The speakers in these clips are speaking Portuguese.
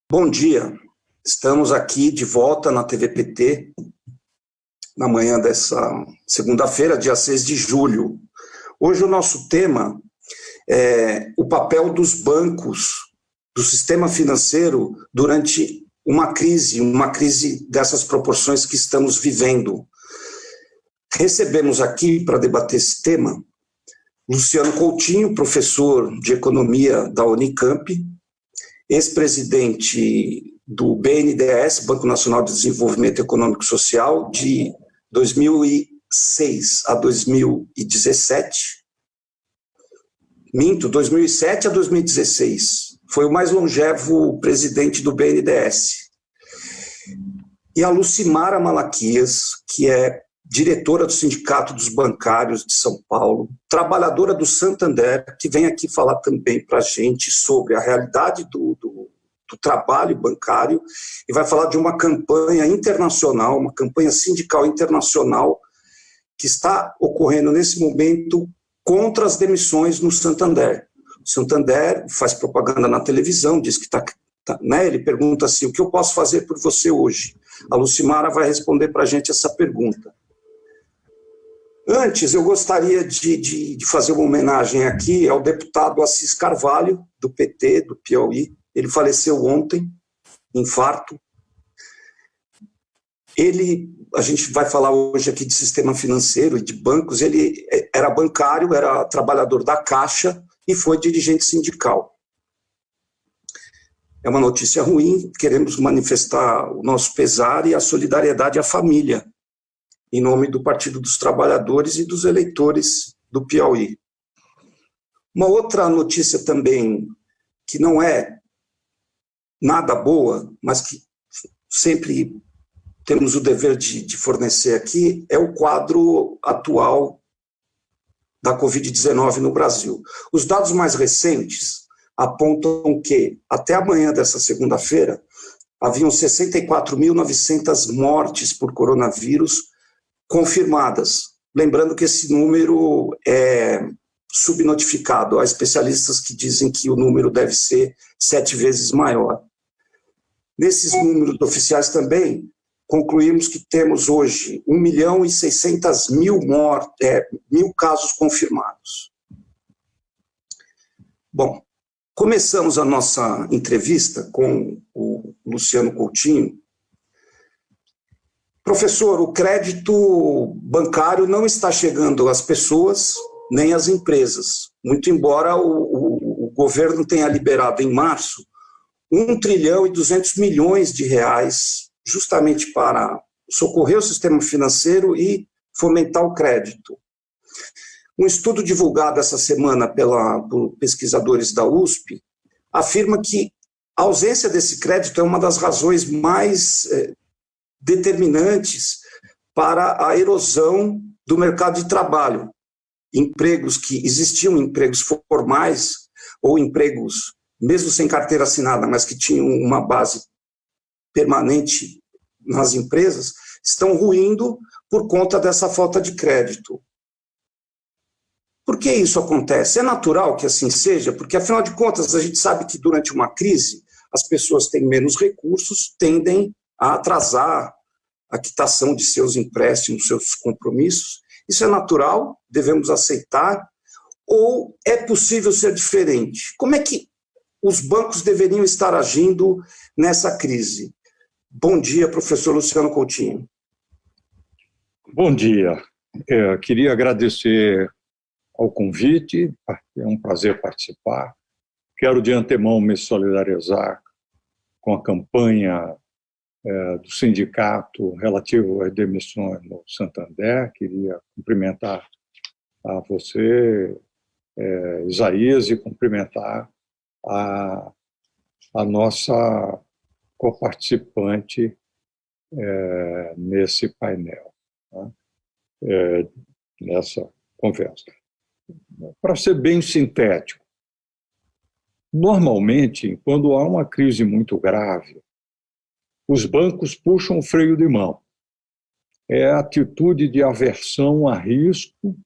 Bom dia, estamos aqui de volta na TVPT, na manhã dessa segunda-feira, dia 6 de julho. Hoje o nosso tema é o papel dos bancos, do sistema financeiro, durante uma crise dessas proporções que estamos vivendo. Recebemos aqui, para debater esse tema, Luciano Coutinho, professor de Economia da Unicamp, ex-presidente do BNDES, Banco Nacional de Desenvolvimento Econômico e Social, de 2006 a 2017. 2007 a 2016. Foi o mais longevo presidente do BNDES. E a Lucimara Malaquias, que é diretora do Sindicato dos Bancários de São Paulo, trabalhadora do Santander, que vem aqui falar também para a gente sobre a realidade do trabalho bancário e vai falar de uma campanha internacional, uma campanha sindical internacional que está ocorrendo nesse momento contra as demissões no Santander. O Santander faz propaganda na televisão, diz que ele pergunta assim, o que eu posso fazer por você hoje? A Lucimara vai responder para a gente essa pergunta. Antes, eu gostaria de fazer uma homenagem aqui ao deputado Assis Carvalho, do PT, do Piauí. Ele faleceu ontem, infarto. A gente vai falar hoje aqui de sistema financeiro e de bancos. Ele era bancário, era trabalhador da Caixa e foi dirigente sindical. É uma notícia ruim, queremos manifestar o nosso pesar e a solidariedade à família, em nome do Partido dos Trabalhadores e dos eleitores do Piauí. Uma outra notícia também, que não é nada boa, mas que sempre temos o dever de fornecer aqui, é o quadro atual da Covid-19 no Brasil. Os dados mais recentes apontam que, até amanhã dessa segunda-feira, haviam 64.900 mortes por coronavírus confirmadas. Lembrando que esse número é subnotificado. Há especialistas que dizem que o número deve ser 7 vezes maior. Nesses números oficiais também, concluímos que temos hoje 1.600.000 casos confirmados. Bom, começamos a nossa entrevista com o Luciano Coutinho. Professor, o crédito bancário não está chegando às pessoas nem às empresas, muito embora o governo tenha liberado em março 1,2 trilhão de reais justamente para socorrer o sistema financeiro e fomentar o crédito. Um estudo divulgado essa semana por pesquisadores da USP afirma que a ausência desse crédito é uma das razões mais determinantes para a erosão do mercado de trabalho. Empregos que existiam, empregos formais ou empregos, mesmo sem carteira assinada, mas que tinham uma base permanente nas empresas, estão ruindo por conta dessa falta de crédito. Por que isso acontece? É natural que assim seja, porque, afinal de contas, a gente sabe que durante uma crise as pessoas têm menos recursos, tendem a atrasar a quitação de seus empréstimos, seus compromissos. Isso é natural, devemos aceitar, ou é possível ser diferente? Como é que os bancos deveriam estar agindo nessa crise? Bom dia, professor Luciano Coutinho. Bom dia. Queria agradecer ao convite, é um prazer participar. Quero de antemão me solidarizar com a campanha do sindicato relativo às demissões no Santander. Queria cumprimentar a você, Isaías, e cumprimentar a nossa coparticipante nesse painel, né? Nessa conversa. Para ser bem sintético, normalmente, quando há uma crise muito grave, os bancos puxam o freio de mão. É a atitude de aversão a risco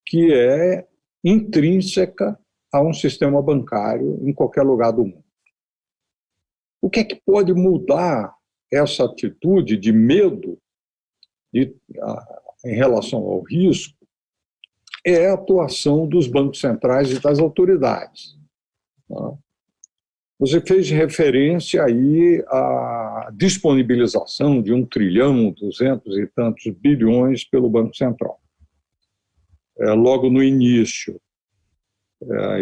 que é intrínseca a um sistema bancário em qualquer lugar do mundo. O que é que pode mudar essa atitude de medo em relação ao risco? É a atuação dos bancos centrais e das autoridades. Você fez referência aí à disponibilização de 1 trilhão, 200 e tantos bilhões pelo Banco Central. Logo no início,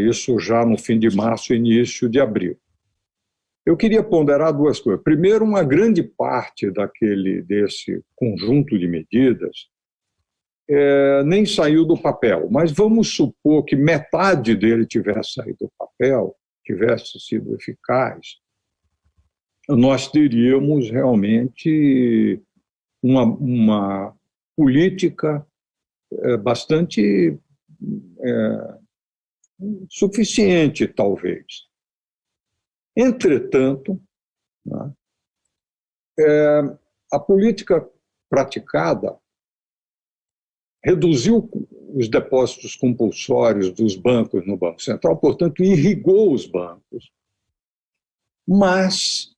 isso já no fim de março, início de abril. Eu queria ponderar duas coisas. Primeiro, uma grande parte desse conjunto de medidas nem saiu do papel, mas vamos supor que metade dele tivesse saído do papel, tivesse sido eficaz, nós teríamos realmente uma política bastante suficiente, talvez. Entretanto, né, a política praticada reduziu os depósitos compulsórios dos bancos no Banco Central, portanto, irrigou os bancos. Mas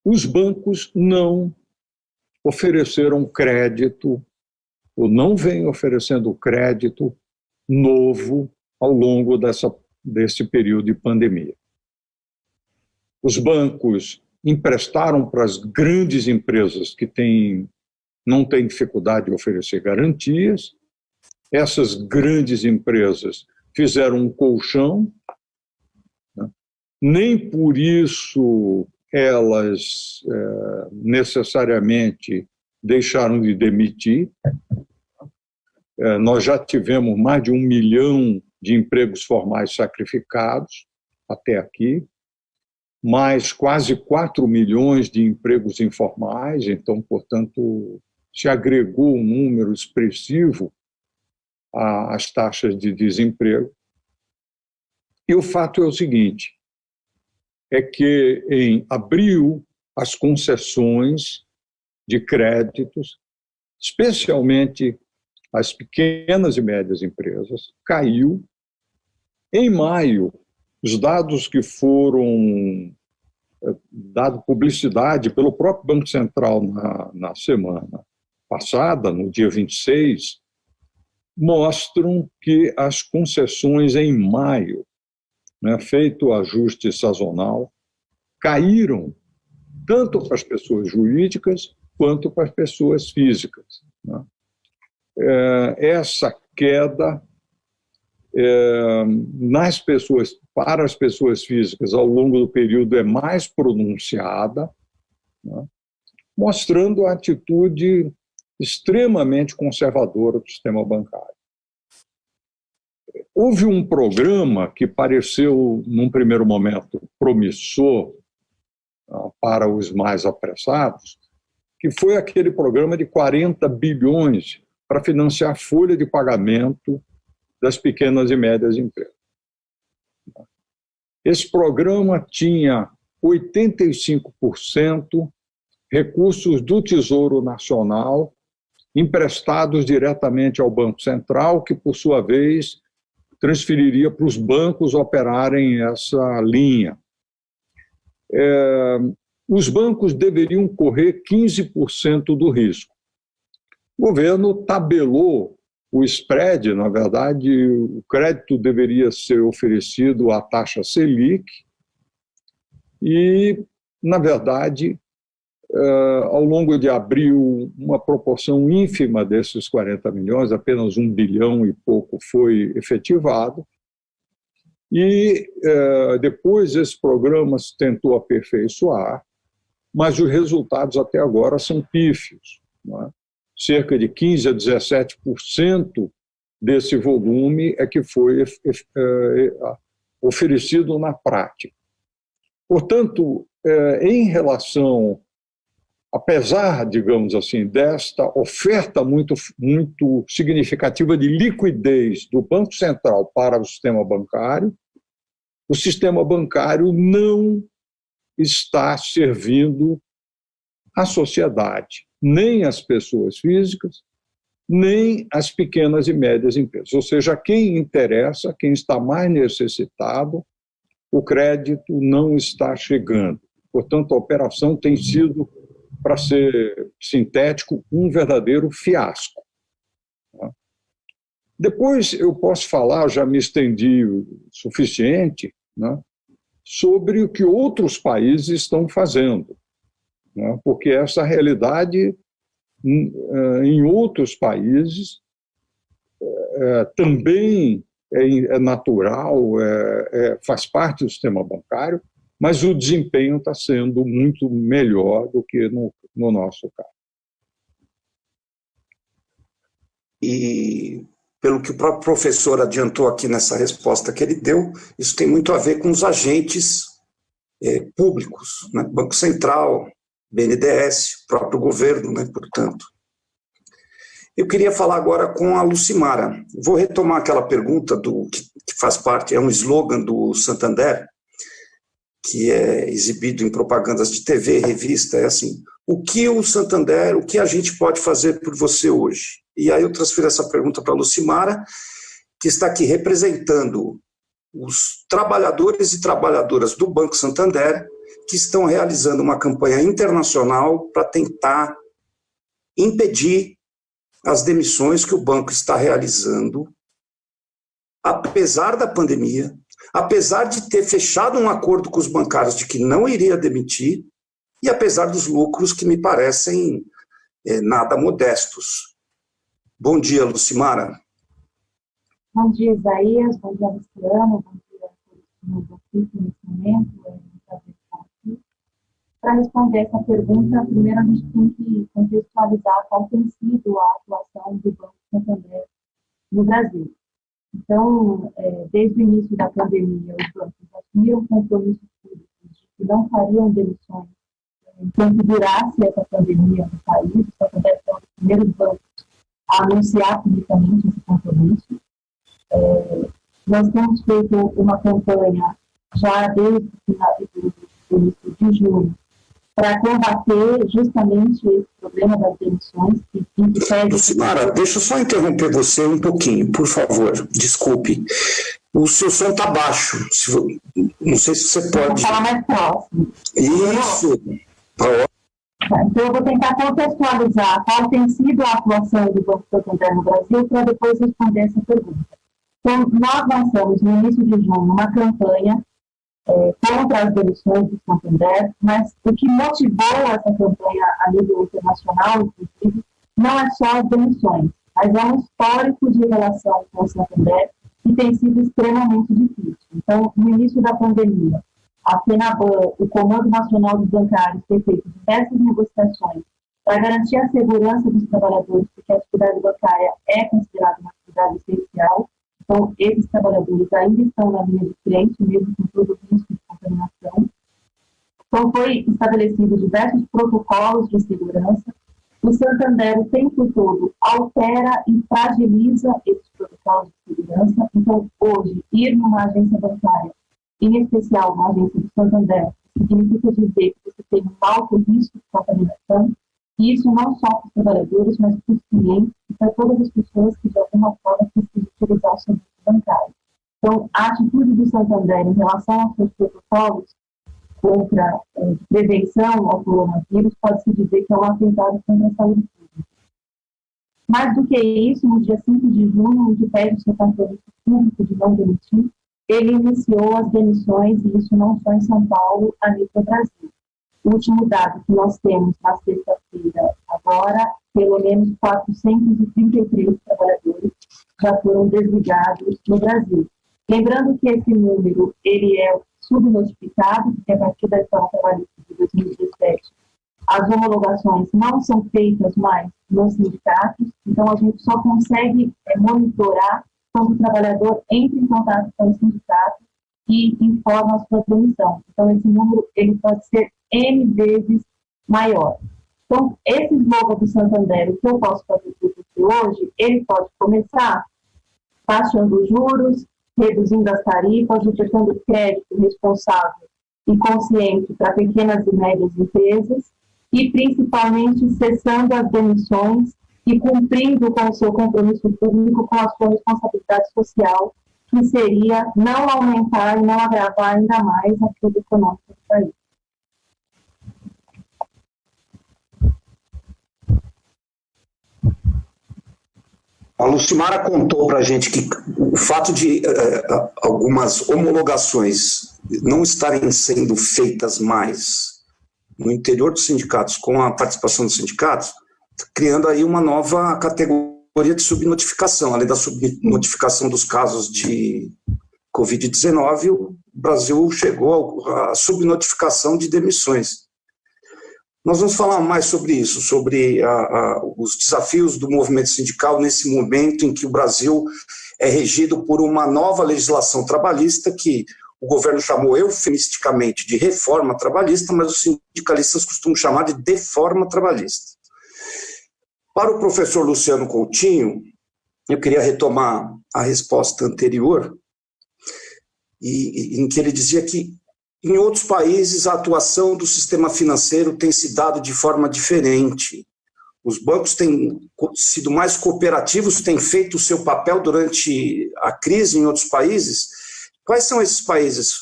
os bancos não ofereceram crédito, ou não vêm oferecendo crédito novo ao longo desse período de pandemia. Os bancos emprestaram para as grandes empresas que não têm dificuldade de oferecer garantias. Essas grandes empresas fizeram um colchão, né? Nem por isso elas necessariamente deixaram de demitir. Nós já tivemos mais de 1 milhão de empregos formais sacrificados até aqui, mais quase 4 milhões de empregos informais, então, portanto, se agregou um número expressivo às taxas de desemprego. E o fato é o seguinte, é que em abril as concessões de créditos, especialmente as pequenas e médias empresas, caiu. Em maio, os dados que foram dados publicidade pelo próprio Banco Central na semana passada, no dia 26, mostram que as concessões em maio, né, feito o ajuste sazonal, caíram tanto para as pessoas jurídicas quanto para as pessoas físicas, né? Essa queda para as pessoas físicas ao longo do período é mais pronunciada, né, mostrando a atitude extremamente conservadora do sistema bancário. Houve um programa que pareceu, num primeiro momento, promissor para os mais apressados, que foi aquele programa de 40 bilhões para financiar a folha de pagamento das pequenas e médias empresas. Esse programa tinha 85% recursos do Tesouro Nacional emprestados diretamente ao Banco Central, que, por sua vez, transferiria para os bancos operarem essa linha. Os bancos deveriam correr 15% do risco. O governo tabelou o spread, na verdade, o crédito deveria ser oferecido à taxa Selic e, na verdade, ao longo de abril, uma proporção ínfima desses 40 milhões, apenas 1 bilhão e pouco, foi efetivado. E depois esse programa se tentou aperfeiçoar, mas os resultados até agora são pífios, não é? Cerca de 15% a 17% desse volume é que foi oferecido na prática. Portanto, em relação, apesar, digamos assim, desta oferta muito significativa de liquidez do Banco Central para o sistema bancário não está servindo à sociedade, nem às pessoas físicas, nem às pequenas e médias empresas. Ou seja, quem interessa, quem está mais necessitado, o crédito não está chegando. Portanto, a operação tem sido, para ser sintético, um verdadeiro fiasco. Depois eu posso falar, já me estendi o suficiente, né, sobre o que outros países estão fazendo, né, porque essa realidade em outros países também é natural, faz parte do sistema bancário, mas o desempenho está sendo muito melhor do que no nosso caso. E, pelo que o próprio professor adiantou aqui nessa resposta que ele deu, isso tem muito a ver com os agentes públicos, né? Banco Central, BNDES, próprio governo, né? Portanto. Eu queria falar agora com a Lucimara. Vou retomar aquela pergunta que faz parte, é um slogan do Santander, que é exibido em propagandas de TV, revista, é assim: o que o Santander, o que a gente pode fazer por você hoje? E aí eu transfiro essa pergunta para a Lucimara, que está aqui representando os trabalhadores e trabalhadoras do Banco Santander, que estão realizando uma campanha internacional para tentar impedir as demissões que o banco está realizando, apesar da pandemia, apesar de ter fechado um acordo com os bancários de que não iria demitir, e apesar dos lucros que me parecem nada modestos. Bom dia, Lucimara. Bom dia, Isaías. Bom dia, Luciano. Bom dia a todos que nos assistem nesse momento. É um prazer estar aqui. Para responder essa pergunta, primeiro a gente tem que contextualizar qual tem sido a atuação do Banco Santander no Brasil. Então, desde o início da pandemia, os bancos assumiram compromissos públicos de que não fariam demissões enquanto durasse essa pandemia no país. O Santander foi um dos primeiros bancos a anunciar publicamente esse compromisso. Nós temos feito uma campanha já desde o final do início de junho para combater justamente esse problema das demissões que impede... Lucimara, deixa eu só interromper você um pouquinho, por favor, desculpe. O seu som está baixo, não sei se você pode... Vou falar mais próximo. Isso! Então, eu vou tentar contextualizar qual tem sido a atuação do Banco Santander no Brasil para depois responder essa pergunta. Então, nós lançamos no início de junho uma campanha contra as demissões do Santander, mas o que motivou essa campanha a nível internacional, inclusive, não é só as demissões, mas é um histórico de relação com o Santander que tem sido extremamente difícil. Então, no início da pandemia, a FENABAN, o Comando Nacional dos Bancários, tem feito diversas negociações para garantir a segurança dos trabalhadores, porque a atividade bancária é considerada uma atividade essencial. Então, esses trabalhadores ainda estão na linha de frente, mesmo com todo o risco de contaminação. Então, foi estabelecido diversos protocolos de segurança. O Santander, o tempo todo, altera e fragiliza esses protocolos de segurança. Então, hoje, ir numa agência bancária, em especial uma agência do Santander, significa dizer que você tem um alto risco de contaminação, e isso não só para os trabalhadores, mas para os clientes e para todas as pessoas que, de alguma forma, precisam utilizar o serviço bancário. Então, a atitude do Santander em relação aos seus protocolos contra prevenção ao coronavírus pode-se dizer que é um atentado contra a saúde pública. Mais do que isso, no dia 5 de junho, onde pede o seu compromisso público de não demitir, ele iniciou as demissões, e isso não só em São Paulo, a nível do Brasil. O último dado que nós temos na sexta-feira, agora, pelo menos 433 trabalhadores já foram desligados no Brasil. Lembrando que esse número ele é subnotificado, porque a partir da reforma trabalhista de 2017, as homologações não são feitas mais nos sindicatos, então a gente só consegue monitorar quando o trabalhador entra em contato com o sindicato e informa a sua demissão. Então, esse número ele pode ser N vezes maior. Então, esse slogan do Santander, o que eu posso fazer por você hoje, ele pode começar baixando os juros, reduzindo as tarifas, ofertando crédito responsável e consciente para pequenas e médias empresas e, principalmente, cessando as demissões e cumprindo com o seu compromisso público com a sua responsabilidade social que seria não aumentar e não agravar ainda mais a crise econômica do país. A Lucimara contou para a gente que o fato de algumas homologações não estarem sendo feitas mais no interior dos sindicatos, com a participação dos sindicatos, criando aí uma nova categoria de subnotificação. Além da subnotificação dos casos de Covid-19, o Brasil chegou à subnotificação de demissões. Nós vamos falar mais sobre isso, sobre os desafios do movimento sindical nesse momento em que o Brasil é regido por uma nova legislação trabalhista que o governo chamou eufemisticamente de reforma trabalhista, mas os sindicalistas costumam chamar de deforma trabalhista. Para o professor Luciano Coutinho, eu queria retomar a resposta anterior, em que ele dizia que em outros países, a atuação do sistema financeiro tem se dado de forma diferente. Os bancos têm sido mais cooperativos, têm feito o seu papel durante a crise em outros países. Quais são esses países?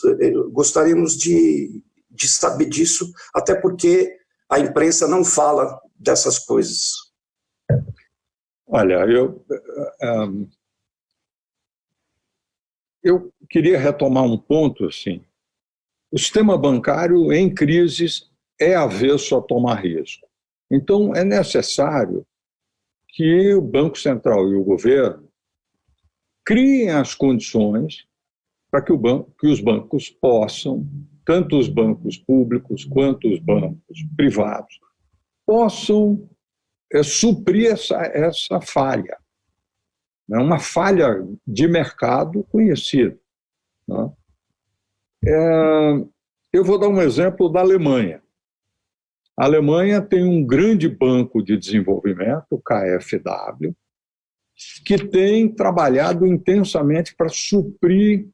Gostaríamos de saber disso, até porque a imprensa não fala dessas coisas. Olha, eu queria retomar um ponto, assim. O sistema bancário, em crises, é avesso a tomar risco. Então, é necessário que o Banco Central e o governo criem as condições para que os bancos possam, tanto os bancos públicos quanto os bancos privados, possam suprir essa falha. É uma falha de mercado conhecida. Né? Eu vou dar um exemplo da Alemanha. A Alemanha tem um grande banco de desenvolvimento, o KfW, que tem trabalhado intensamente para suprir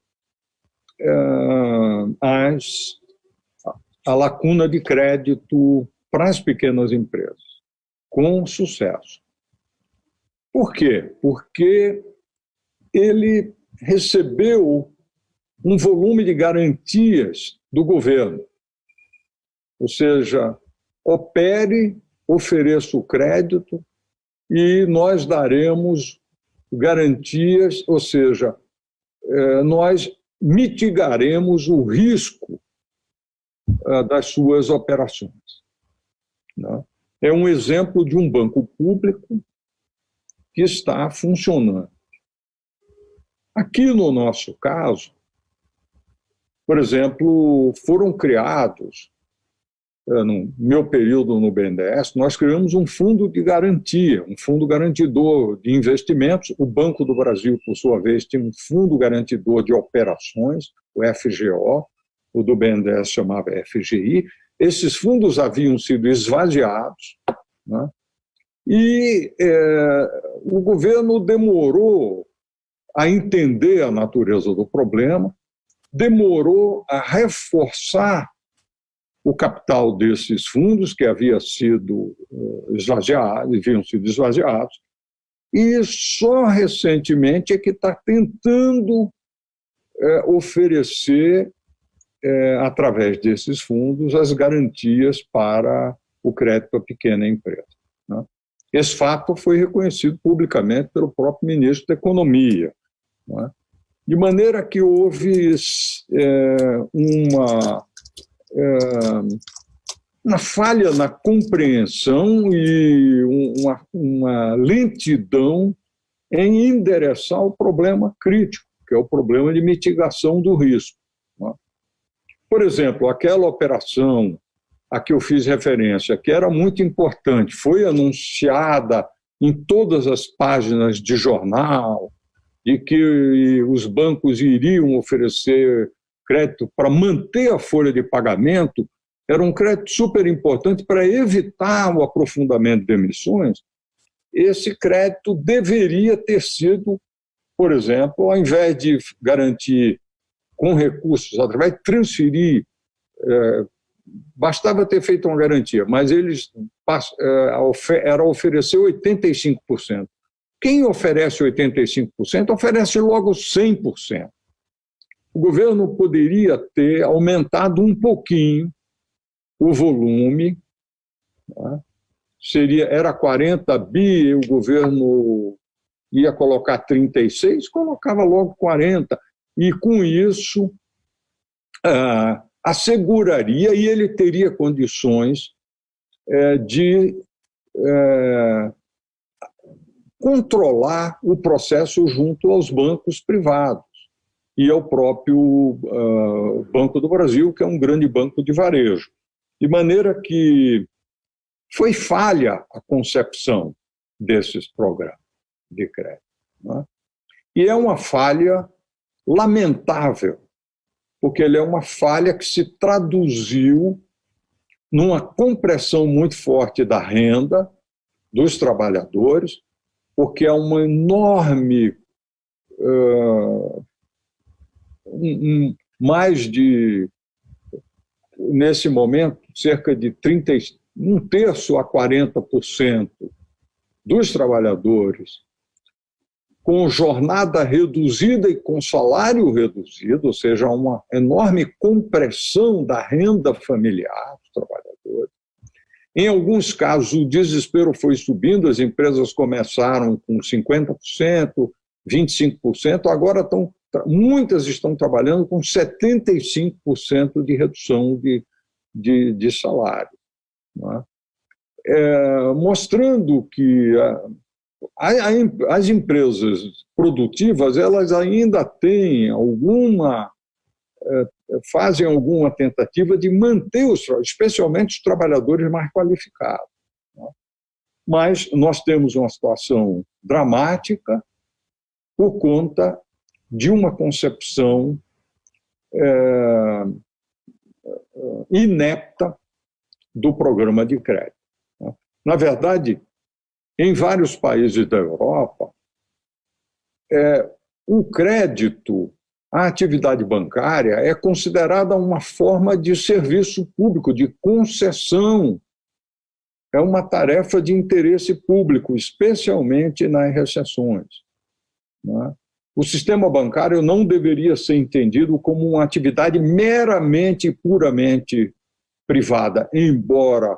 a lacuna de crédito para as pequenas empresas, com sucesso. Por quê? Porque ele recebeu um volume de garantias do governo. Ou seja, opere, ofereça o crédito e nós daremos garantias, ou seja, nós mitigaremos o risco das suas operações. É um exemplo de um banco público que está funcionando. Aqui no nosso caso, por exemplo, foram criados, no meu período no BNDES, nós criamos um fundo de garantia, um fundo garantidor de investimentos. O Banco do Brasil, por sua vez, tinha um fundo garantidor de operações, o FGO, o do BNDES chamava FGI. Esses fundos haviam sido esvaziados, né? E o governo demorou a entender a natureza do problema, demorou a reforçar o capital desses fundos que haviam sido esvaziados, e só recentemente é que está tentando oferecer, através desses fundos, as garantias para o crédito à pequena empresa. Né? Esse fato foi reconhecido publicamente pelo próprio ministro da Economia, né? De maneira que houve uma falha na compreensão e uma lentidão em endereçar o problema crítico, que é o problema de mitigação do risco. Né? Por exemplo, aquela operação a que eu fiz referência, que era muito importante, foi anunciada em todas as páginas de jornal, de que os bancos iriam oferecer crédito para manter a folha de pagamento, era um crédito super importante para evitar o aprofundamento de emissões. Esse crédito deveria ter sido, por exemplo, ao invés de garantir com recursos, através de transferir, bastava ter feito uma garantia, mas eles era oferecer 85%. quem oferece 85% oferece logo 100%. O governo poderia ter aumentado um pouquinho o volume, tá? Era 40 bi, o governo ia colocar 36, colocava logo 40, e com isso asseguraria, e ele teria condições de controlar o processo junto aos bancos privados e ao próprio Banco do Brasil, que é um grande banco de varejo. De maneira que foi falha a concepção desses programas de crédito, né? E é uma falha lamentável, porque ele é uma falha que se traduziu numa compressão muito forte da renda dos trabalhadores, porque há uma enorme, nesse momento, cerca de 1 terço a 40% dos trabalhadores com jornada reduzida e com salário reduzido, ou seja, uma enorme compressão da renda familiar dos trabalhadores. Em alguns casos, o desespero foi subindo, as empresas começaram com 50%, 25%, agora muitas estão trabalhando com 75% de redução de salário, né? Mostrando que as empresas produtivas elas ainda têm fazem alguma tentativa de manter especialmente os trabalhadores mais qualificados, né? Mas nós temos uma situação dramática por conta de uma concepção inepta do programa de crédito, né? Na verdade, em vários países da Europa, o crédito à atividade bancária é considerada uma forma de serviço público, de concessão. É uma tarefa de interesse público, especialmente nas recessões, né? O sistema bancário não deveria ser entendido como uma atividade meramente e puramente privada, embora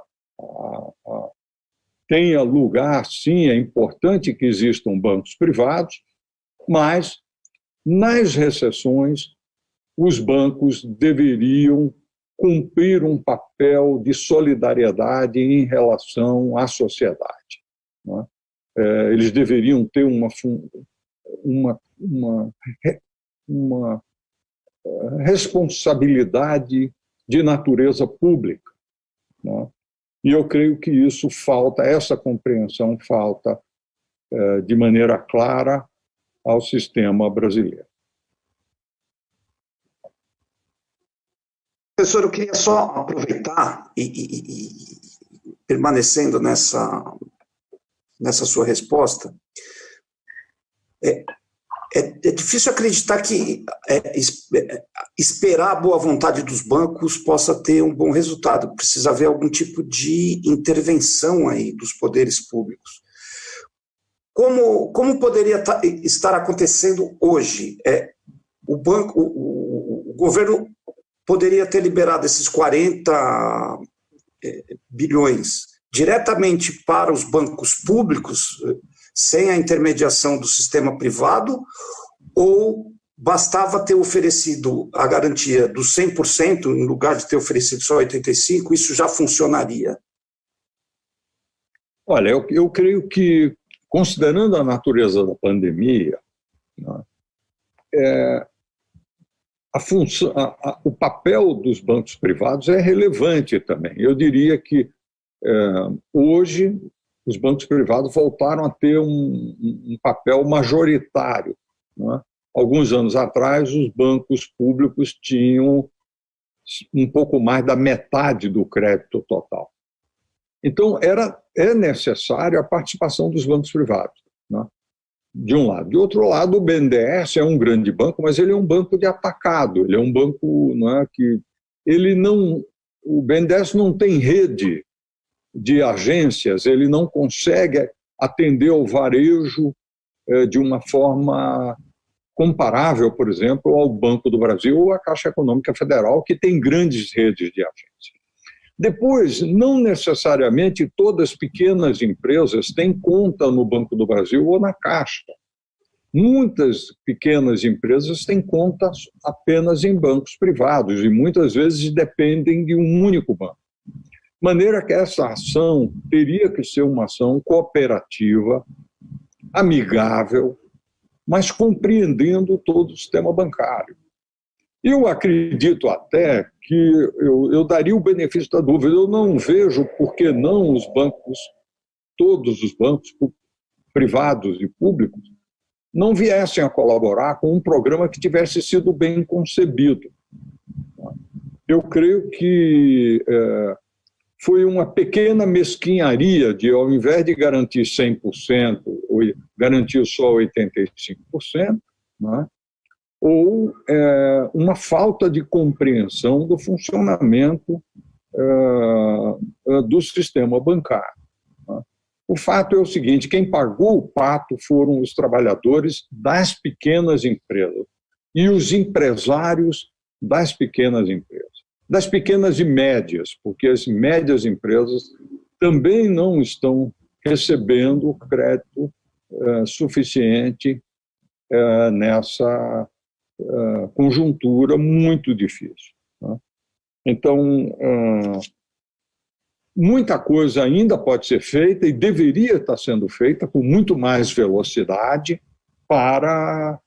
tenha lugar, sim, é importante que existam bancos privados, mas nas recessões os bancos deveriam cumprir um papel de solidariedade em relação à sociedade, né? Eles deveriam ter uma responsabilidade de natureza pública, né? E eu creio que isso falta, essa compreensão falta de maneira clara ao sistema brasileiro. Professor, eu queria só aproveitar e permanecendo nessa sua resposta, é difícil acreditar que esperar a boa vontade dos bancos possa ter um bom resultado. Precisa haver algum tipo de intervenção aí dos poderes públicos. Como poderia estar acontecendo hoje? O governo poderia ter liberado esses 40 bilhões diretamente para os bancos públicos, sem a intermediação do sistema privado, ou bastava ter oferecido a garantia dos 100%, em lugar de ter oferecido só 85%, isso já funcionaria? Olha, eu creio que, considerando a natureza da pandemia, né, o papel dos bancos privados é relevante também. Eu diria que hoje os bancos privados voltaram a ter um papel majoritário, né? Alguns anos atrás, os bancos públicos tinham um pouco mais da metade do crédito total. Então, é necessária a participação dos bancos privados, né? De um lado. De outro lado, o BNDES é um grande banco, mas ele é um banco de atacado, ele é um banco, né, que o BNDES não tem rede de agências, ele não consegue atender ao varejo de uma forma comparável, por exemplo, ao Banco do Brasil ou à Caixa Econômica Federal, que tem grandes redes de agências. Depois, não necessariamente todas as pequenas empresas têm conta no Banco do Brasil ou na Caixa. Muitas pequenas empresas têm contas apenas em bancos privados e muitas vezes dependem de um único banco. De maneira que essa ação teria que ser uma ação cooperativa, amigável, mas compreendendo todo o sistema bancário. Eu acredito até que eu daria o benefício da dúvida. Eu não vejo por que não os bancos, todos os bancos privados e públicos, não viessem a colaborar com um programa que tivesse sido bem concebido. Eu creio que foi uma pequena mesquinharia de, ao invés de garantir 100%, garantir só 85%, né? Ou uma falta de compreensão do funcionamento do sistema bancário. Né? O fato é o seguinte, quem pagou o pato foram os trabalhadores das pequenas empresas e os empresários das pequenas empresas. Das pequenas e médias, porque as médias empresas também não estão recebendo crédito suficiente nessa conjuntura muito difícil. Né? Então, muita coisa ainda pode ser feita e deveria estar sendo feita com muito mais velocidade para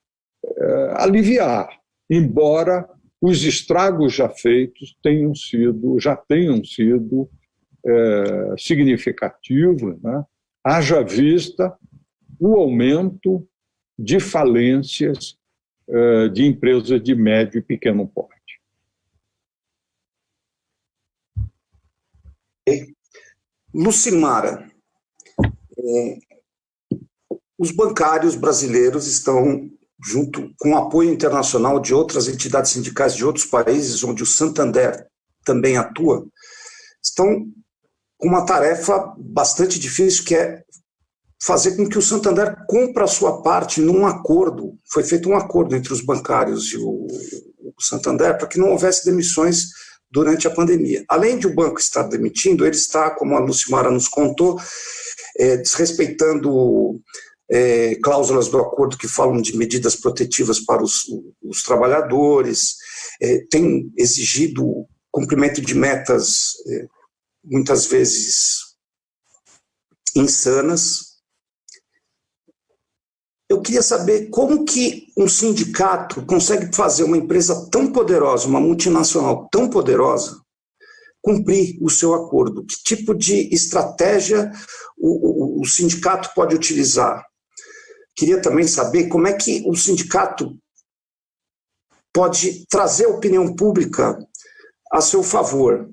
aliviar, embora os estragos já feitos já tenham sido significativos, né? Haja vista o aumento de falências de empresas de médio e pequeno porte. Lucimara, os bancários brasileiros estão, junto com o apoio internacional de outras entidades sindicais de outros países, onde o Santander também atua, estão com uma tarefa bastante difícil, que é fazer com que o Santander cumpra a sua parte num acordo. Foi feito um acordo entre os bancários e o Santander para que não houvesse demissões durante a pandemia. Além de o banco estar demitindo, ele está, como a Lucimara nos contou, desrespeitando cláusulas do acordo que falam de medidas protetivas para os trabalhadores, tem exigido cumprimento de metas muitas vezes insanas. Eu queria saber como que um sindicato consegue fazer uma empresa tão poderosa, uma multinacional tão poderosa, cumprir o seu acordo. Que tipo de estratégia o sindicato pode utilizar? Queria também saber como é que o sindicato pode trazer a opinião pública a seu favor.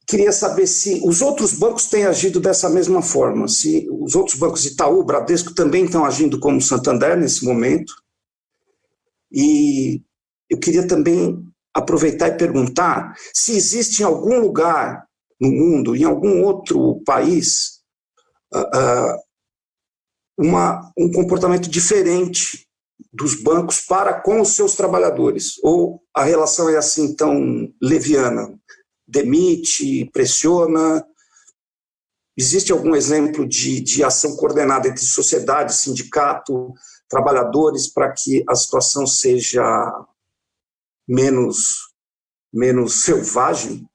Queria saber se os outros bancos têm agido dessa mesma forma, se os outros bancos, Itaú, Bradesco, também estão agindo como Santander nesse momento. E eu queria também aproveitar e perguntar se existe em algum lugar no mundo, em algum outro país, um comportamento diferente dos bancos para com os seus trabalhadores, ou a relação é assim tão leviana? Demite, pressiona? Existe algum exemplo de ação coordenada entre sociedade, sindicato, trabalhadores, para que a situação seja menos selvagem?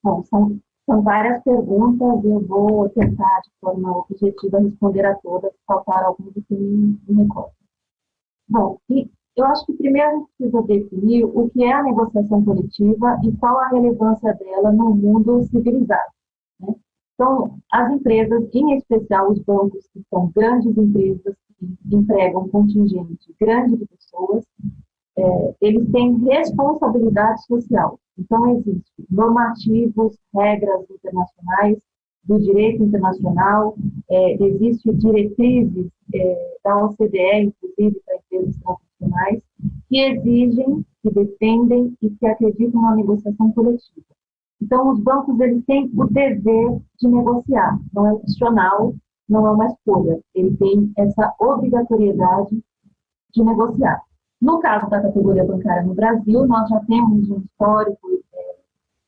Bom, são várias perguntas e eu vou tentar, de forma objetiva, responder a todas, faltar algumas que me recordam. Bom, eu acho que primeiro a gente precisa definir o que é a negociação coletiva e qual a relevância dela no mundo civilizado, né? Então, as empresas, em especial os bancos, que são grandes empresas que empregam um contingente grande de pessoas, eles têm responsabilidade social. Então, existem normativos, regras internacionais, do direito internacional, existem diretrizes da OCDE, inclusive, para empresas transnacionais, que exigem, que defendem e que acreditam na negociação coletiva. Então, os bancos eles têm o dever de negociar, não é opcional, não é uma escolha, ele tem essa obrigatoriedade de negociar. No caso da categoria bancária no Brasil, nós já temos um histórico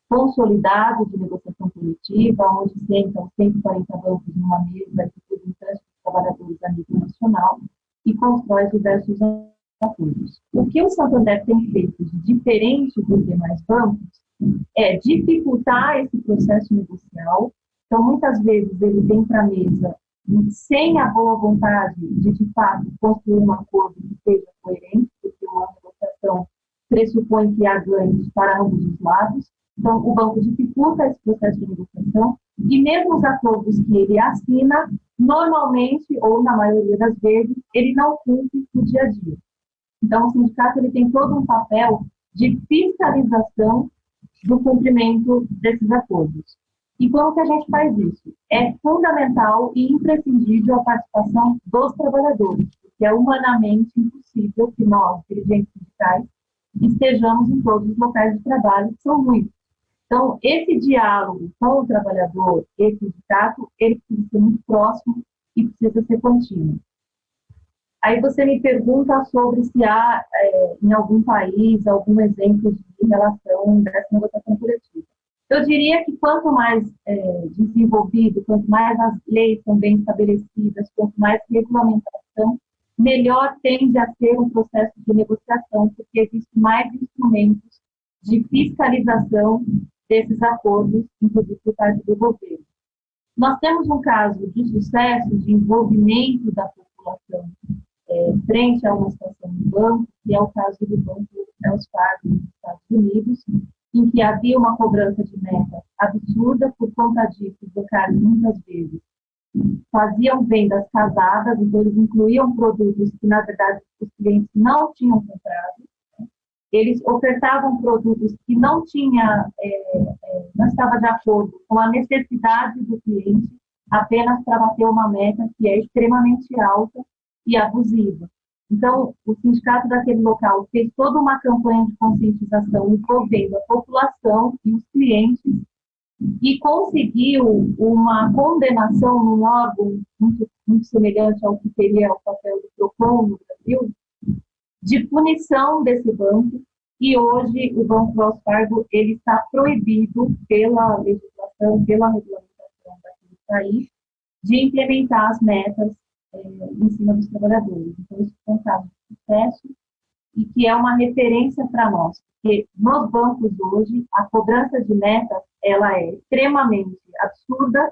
consolidado de negociação coletiva, onde sentam 140 bancos numa mesa de representantes dos trabalhadores a nível nacional e constrói diversos acordos. O que o Santander tem feito de diferente dos demais bancos é dificultar esse processo negocial. Então, muitas vezes, ele vem para a mesa sem a boa vontade de fato, construir um acordo que seja coerente, porque uma negociação pressupõe que há ganhos para ambos os lados. Então, o banco dificulta esse processo de negociação e mesmo os acordos que ele assina, normalmente, ou na maioria das vezes, ele não cumpre no dia a dia. Então, o sindicato ele tem todo um papel de fiscalização do cumprimento desses acordos. E como que a gente faz isso? É fundamental e imprescindível a participação dos trabalhadores, porque é humanamente impossível que nós, dirigentes sindicais, estejamos em todos os locais de trabalho, que são muitos. Então, esse diálogo com o trabalhador e o sindicato, ele precisa ser muito próximo e precisa ser contínuo. Aí você me pergunta sobre se há, em algum país, algum exemplo de relação dessa negociação coletiva. Eu diria que quanto mais desenvolvido, quanto mais as leis são bem estabelecidas, quanto mais regulamentação, melhor tende a ser um processo de negociação, porque existem mais instrumentos de fiscalização desses acordos, inclusive por parte do governo. Nós temos um caso de sucesso, de envolvimento da população frente a uma situação do banco, que é o caso do Banco Wells Fargo nos Estados Unidos, em que havia uma cobrança de meta absurda por conta disso, os bancários muitas vezes faziam vendas casadas, então eles incluíam produtos que, na verdade, os clientes não tinham comprado. Eles ofertavam produtos que não estava de acordo com a necessidade do cliente, apenas para bater uma meta que é extremamente alta e abusiva. Então, o sindicato daquele local fez toda uma campanha de conscientização envolvendo a população e os clientes e conseguiu uma condenação num órgão muito semelhante ao que teria o papel do PROCON no Brasil, de punição desse banco, e hoje o Banco Wells Fargo ele está proibido pela legislação, pela regulamentação daquele país, de implementar as metas em cima dos trabalhadores. Então, isso é um caso de sucesso e que é uma referência para nós, porque nos bancos hoje, a cobrança de metas, ela é extremamente absurda,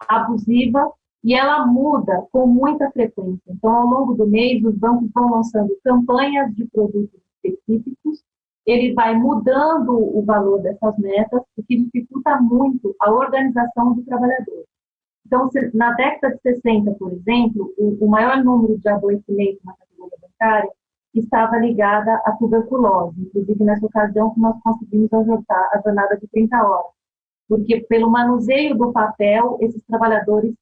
abusiva, e ela muda com muita frequência. Então, ao longo do mês, os bancos vão lançando campanhas de produtos específicos, ele vai mudando o valor dessas metas, o que dificulta muito a organização do trabalhador. Então, na década de 60, por exemplo, o maior número de adoecimentos na categoria bancária estava ligada à tuberculose. Inclusive, nessa ocasião, nós conseguimos ajustar a jornada de 30 horas, porque pelo manuseio do papel, esses trabalhadores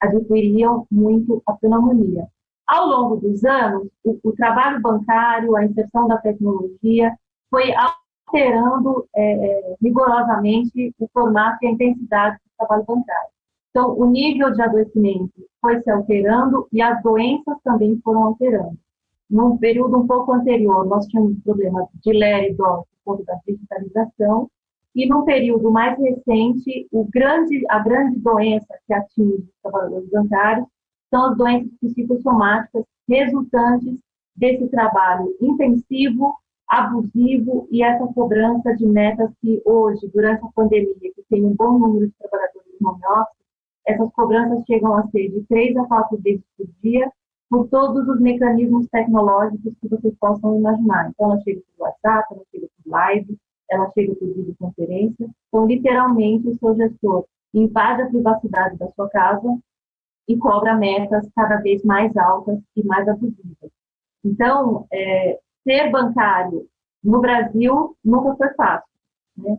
adquiriam muito a pneumonia. Ao longo dos anos, o trabalho bancário, a inserção da tecnologia, foi alterando rigorosamente o formato e a intensidade do trabalho bancário. Então, o nível de adoecimento foi se alterando e as doenças também foram alterando. Num período um pouco anterior, nós tínhamos problemas de ler-e-dó por conta da digitalização, e num período mais recente, a grande doença que atinge os trabalhadores bancários são as doenças psicossomáticas resultantes desse trabalho intensivo, abusivo e essa cobrança de metas que hoje, durante a pandemia, que tem um bom número de trabalhadores no home office, essas cobranças chegam a ser de 3 a 4 vezes por dia, por todos os mecanismos tecnológicos que vocês possam imaginar. Então, ela chega por WhatsApp, ela chega por live, ela chega por videoconferência. Então, literalmente, o seu gestor invade a privacidade da sua casa e cobra metas cada vez mais altas e mais abusivas. Então, ser bancário no Brasil nunca foi fácil, né?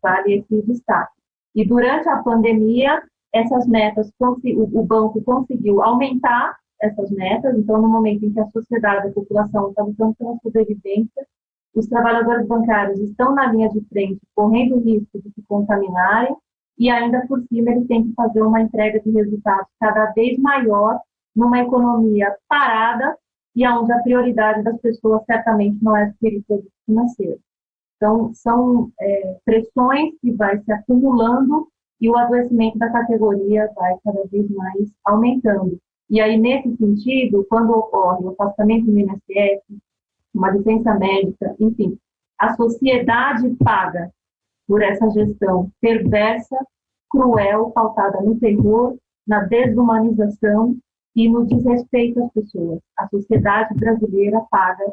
Vale esse destaque. E durante a pandemia, essas metas, o banco conseguiu aumentar essas metas. Então, no momento em que a sociedade, a população está lutando pela sobrevivência, os trabalhadores bancários estão na linha de frente, correndo o risco de se contaminarem, e ainda por cima ele tem que fazer uma entrega de resultados cada vez maior numa economia parada e onde a prioridade das pessoas certamente não é adquirir produtos financeiros. Então, são pressões que vai se acumulando e o adoecimento da categoria vai cada vez mais aumentando. E aí, nesse sentido, quando ocorre o afastamento do INSS, uma licença médica, enfim, a sociedade paga por essa gestão perversa, cruel, pautada no terror, na desumanização e no desrespeito às pessoas. A sociedade brasileira paga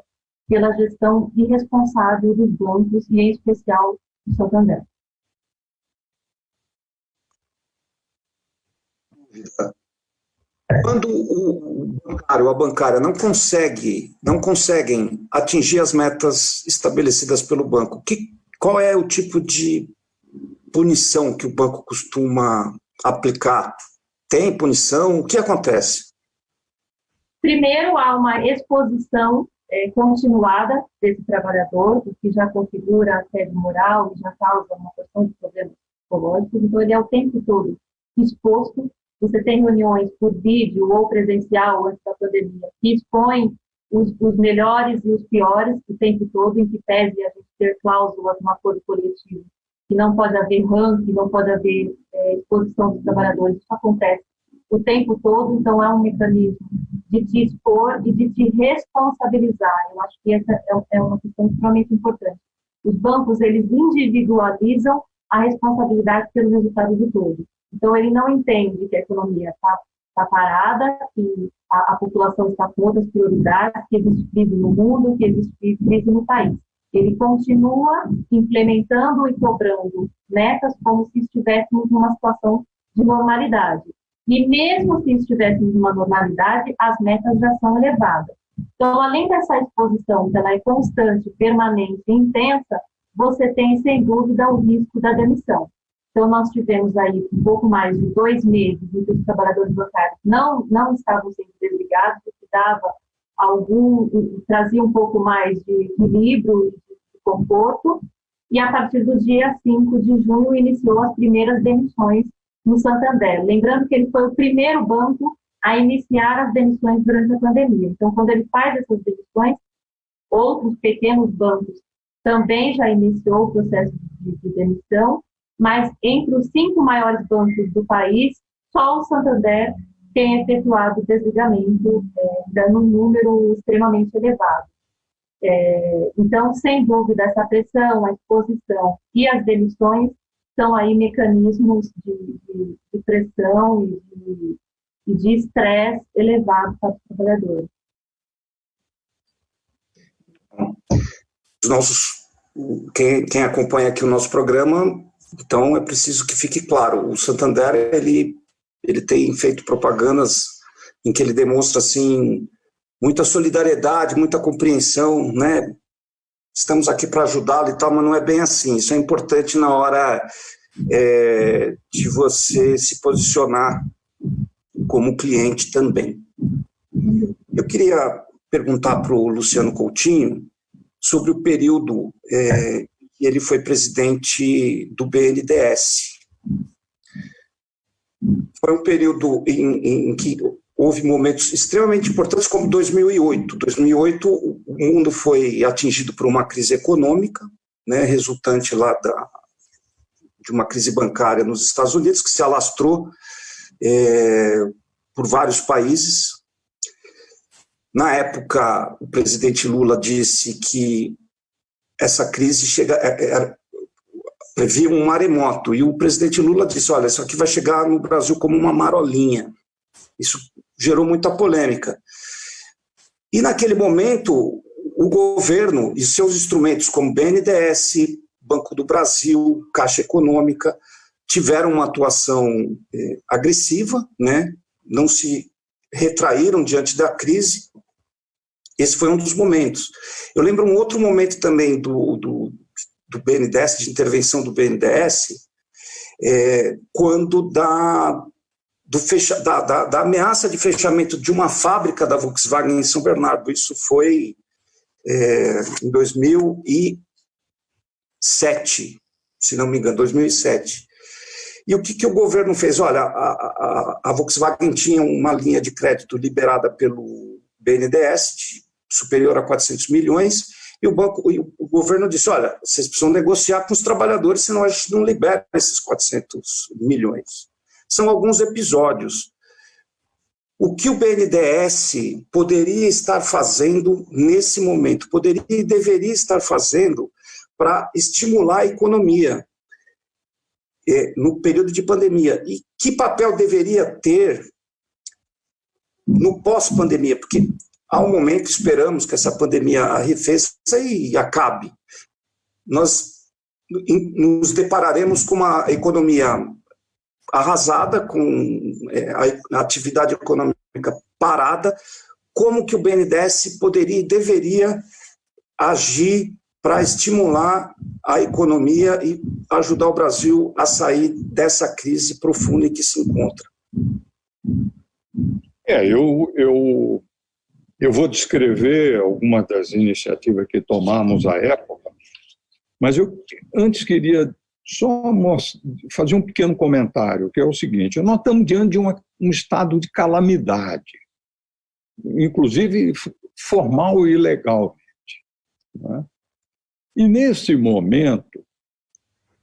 pela gestão irresponsável dos bancos e, em especial, do Santander. Quando o bancário ou a bancária não conseguem atingir as metas estabelecidas pelo banco, qual é o tipo de punição que o banco costuma aplicar? Tem punição? O que acontece? Primeiro, há uma exposição continuada desse trabalhador, o que já configura assédio moral e já causa uma porção de problemas psicológicos. Então, ele é o tempo todo exposto. Você tem reuniões por vídeo ou presencial antes da pandemia que expõem os melhores e os piores o tempo todo, em que pese a gente ter cláusulas no acordo coletivo, que não pode haver ranking, não pode haver exposição dos trabalhadores. Isso acontece o tempo todo, então é um mecanismo de te expor e de te responsabilizar. Eu acho que essa é uma questão extremamente importante. Os bancos, eles individualizam a responsabilidade pelo resultado do todo. Então, ele não entende que a economia está parada, que a população está com outras prioridades, que existe crise no mundo, que existe crise no país. Ele continua implementando e cobrando metas como se estivéssemos numa situação de normalidade. E mesmo se estivéssemos numa normalidade, as metas já são elevadas. Então, além dessa exposição, que ela é constante, permanente e intensa, você tem, sem dúvida, o risco da demissão. Então, nós tivemos aí um pouco mais de 2 meses em que os trabalhadores bancários não estavam sendo desligados, o que dava trazia um pouco mais de equilíbrio e de conforto, e a partir do dia 5 de junho iniciou as primeiras demissões no Santander. Lembrando que ele foi o primeiro banco a iniciar as demissões durante a pandemia. Então, quando ele faz essas demissões, outros pequenos bancos também já iniciou o processo de demissão, mas entre os 5 maiores bancos do país, só o Santander tem efetuado o desligamento, dando um número extremamente elevado. Então, sem dúvida, essa pressão, a exposição e as demissões são aí mecanismos de pressão e de estresse elevado para os trabalhadores. Quem acompanha aqui o nosso programa, então é preciso que fique claro, o Santander ele tem feito propagandas em que ele demonstra assim muita solidariedade, muita compreensão, né? Estamos aqui para ajudá-lo e tal, mas não é bem assim. Isso é importante na hora de você se posicionar como cliente também. Eu queria perguntar para o Luciano Coutinho sobre o período que ele foi presidente do BNDES. Foi um período em que houve momentos extremamente importantes, como 2008. 2008, o mundo foi atingido por uma crise econômica, né, resultante lá de uma crise bancária nos Estados Unidos, que se alastrou por vários países. Na época, o presidente Lula disse que essa crise previa um maremoto, e o presidente Lula disse, olha, isso aqui vai chegar no Brasil como uma marolinha. Isso gerou muita polêmica. E naquele momento, o governo e seus instrumentos como BNDES, Banco do Brasil, Caixa Econômica, tiveram uma atuação agressiva, né? Não se retraíram diante da crise. Esse foi um dos momentos. Eu lembro um outro momento também do BNDES, de intervenção do BNDES, quando da ameaça de fechamento de uma fábrica da Volkswagen em São Bernardo. Isso foi em 2007, se não me engano, 2007. E o que o governo fez? Olha, a Volkswagen tinha uma linha de crédito liberada pelo BNDES, superior a 400 milhões, e o governo disse, olha, vocês precisam negociar com os trabalhadores, senão a gente não libera esses 400 milhões. São alguns episódios. O que o BNDES poderia estar fazendo nesse momento, poderia e deveria estar fazendo para estimular a economia no período de pandemia? E que papel deveria ter no pós-pandemia? Porque, há um momento, esperamos que essa pandemia arrefeça e acabe. Nós nos depararemos com uma economia arrasada, com a atividade econômica parada. Como que o BNDES poderia e deveria agir para estimular a economia e ajudar o Brasil a sair dessa crise profunda em que se encontra? Eu vou descrever algumas das iniciativas que tomamos à época, mas eu antes queria só fazer um pequeno comentário, que é o seguinte: nós estamos diante de um estado de calamidade, inclusive formal e legalmente, né? E, nesse momento,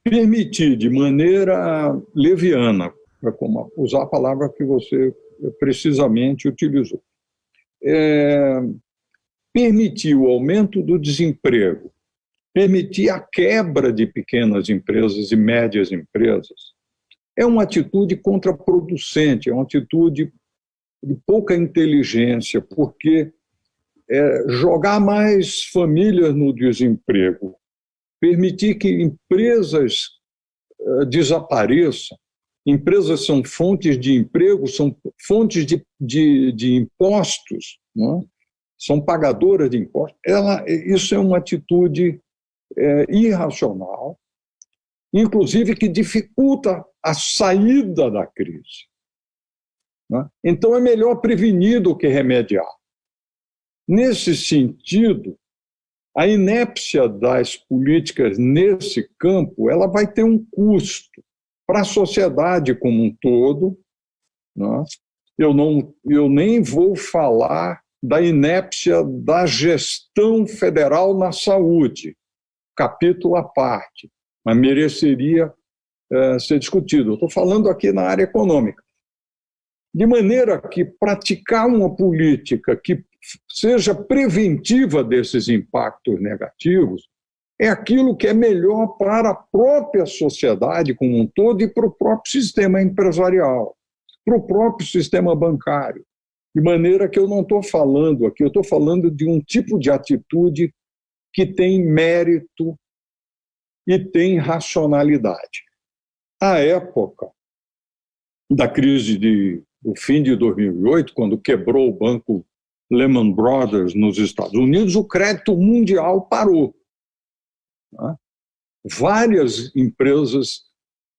permitir de maneira leviana, para usar a palavra que você precisamente utilizou, permitir o aumento do desemprego, permitir a quebra de pequenas empresas e médias empresas, é uma atitude contraproducente, é uma atitude de pouca inteligência, porque jogar mais famílias no desemprego, permitir que empresas desapareçam. Empresas são fontes de emprego, são fontes de impostos, não é? São pagadoras de impostos. Isso é uma atitude irracional, inclusive que dificulta a saída da crise, não é? Então, é melhor prevenir do que remediar. Nesse sentido, a inépcia das políticas nesse campo, ela vai ter um custo para a sociedade como um todo, né? Eu nem vou falar da inépcia da gestão federal na saúde, capítulo à parte, mas mereceria ser discutido. Eu estou falando aqui na área econômica. De maneira que praticar uma política que seja preventiva desses impactos negativos é aquilo que é melhor para a própria sociedade como um todo e para o próprio sistema empresarial, para o próprio sistema bancário. De maneira que eu não estou falando aqui, eu estou falando de um tipo de atitude que tem mérito e tem racionalidade. À época da crise do fim de 2008, quando quebrou o banco Lehman Brothers nos Estados Unidos, o crédito mundial parou. Várias empresas,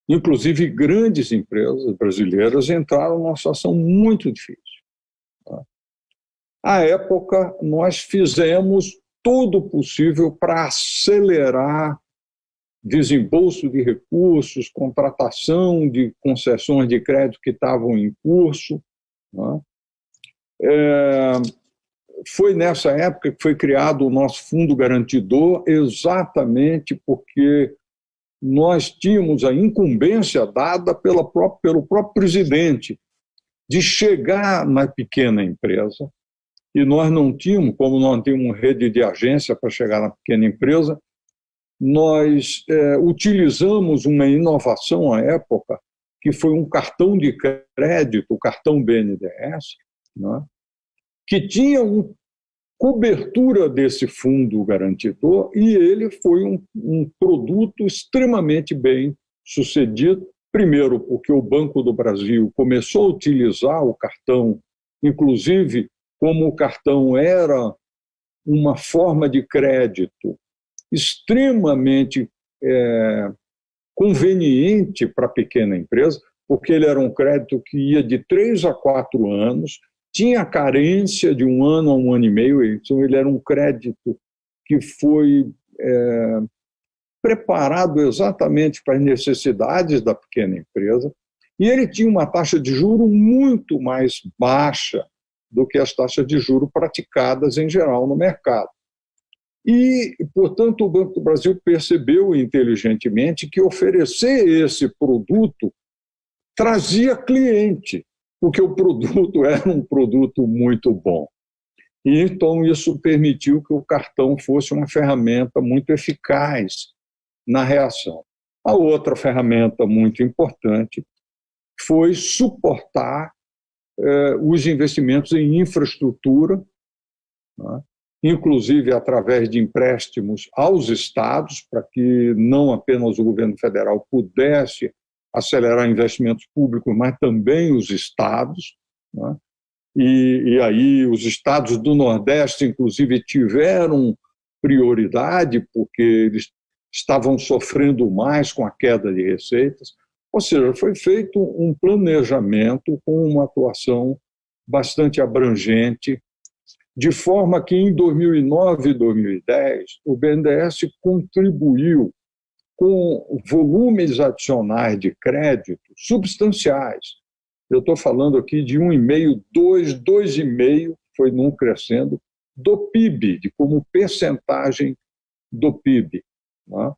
inclusive grandes empresas brasileiras, entraram numa situação muito difícil. À época, nós fizemos todo o possível para acelerar desembolso de recursos, contratação de concessões de crédito que estavam em curso. Foi nessa época que foi criado o nosso Fundo Garantidor, exatamente porque nós tínhamos a incumbência dada pelo próprio presidente de chegar na pequena empresa, e nós não tínhamos, como não tínhamos rede de agência para chegar na pequena empresa, nós utilizamos uma inovação à época, que foi um cartão de crédito, o cartão BNDES, né, que tinha uma cobertura desse fundo garantidor, e ele foi um produto extremamente bem sucedido. Primeiro, porque o Banco do Brasil começou a utilizar o cartão, inclusive como o cartão era uma forma de crédito extremamente conveniente para a pequena empresa, porque ele era um crédito que ia de 3 a 4 anos, tinha carência de 1 ano a 1 ano e meio, então ele era um crédito que foi preparado exatamente para as necessidades da pequena empresa, e ele tinha uma taxa de juro muito mais baixa do que as taxas de juro praticadas em geral no mercado. E, portanto, o Banco do Brasil percebeu inteligentemente que oferecer esse produto trazia cliente, porque o produto era um produto muito bom. E, então, isso permitiu que o cartão fosse uma ferramenta muito eficaz na reação. A outra ferramenta muito importante foi suportar os investimentos em infraestrutura, né? Inclusive através de empréstimos aos estados, para que não apenas o governo federal pudesse acelerar investimentos públicos, mas também os estados, né? E aí os estados do Nordeste, inclusive, tiveram prioridade, porque eles estavam sofrendo mais com a queda de receitas. Ou seja, foi feito um planejamento com uma atuação bastante abrangente, de forma que em 2009 e 2010 o BNDES contribuiu com volumes adicionais de crédito substanciais. Eu estou falando aqui de 1,5, 2,5, foi num crescendo, do PIB, de como percentagem do PIB, né?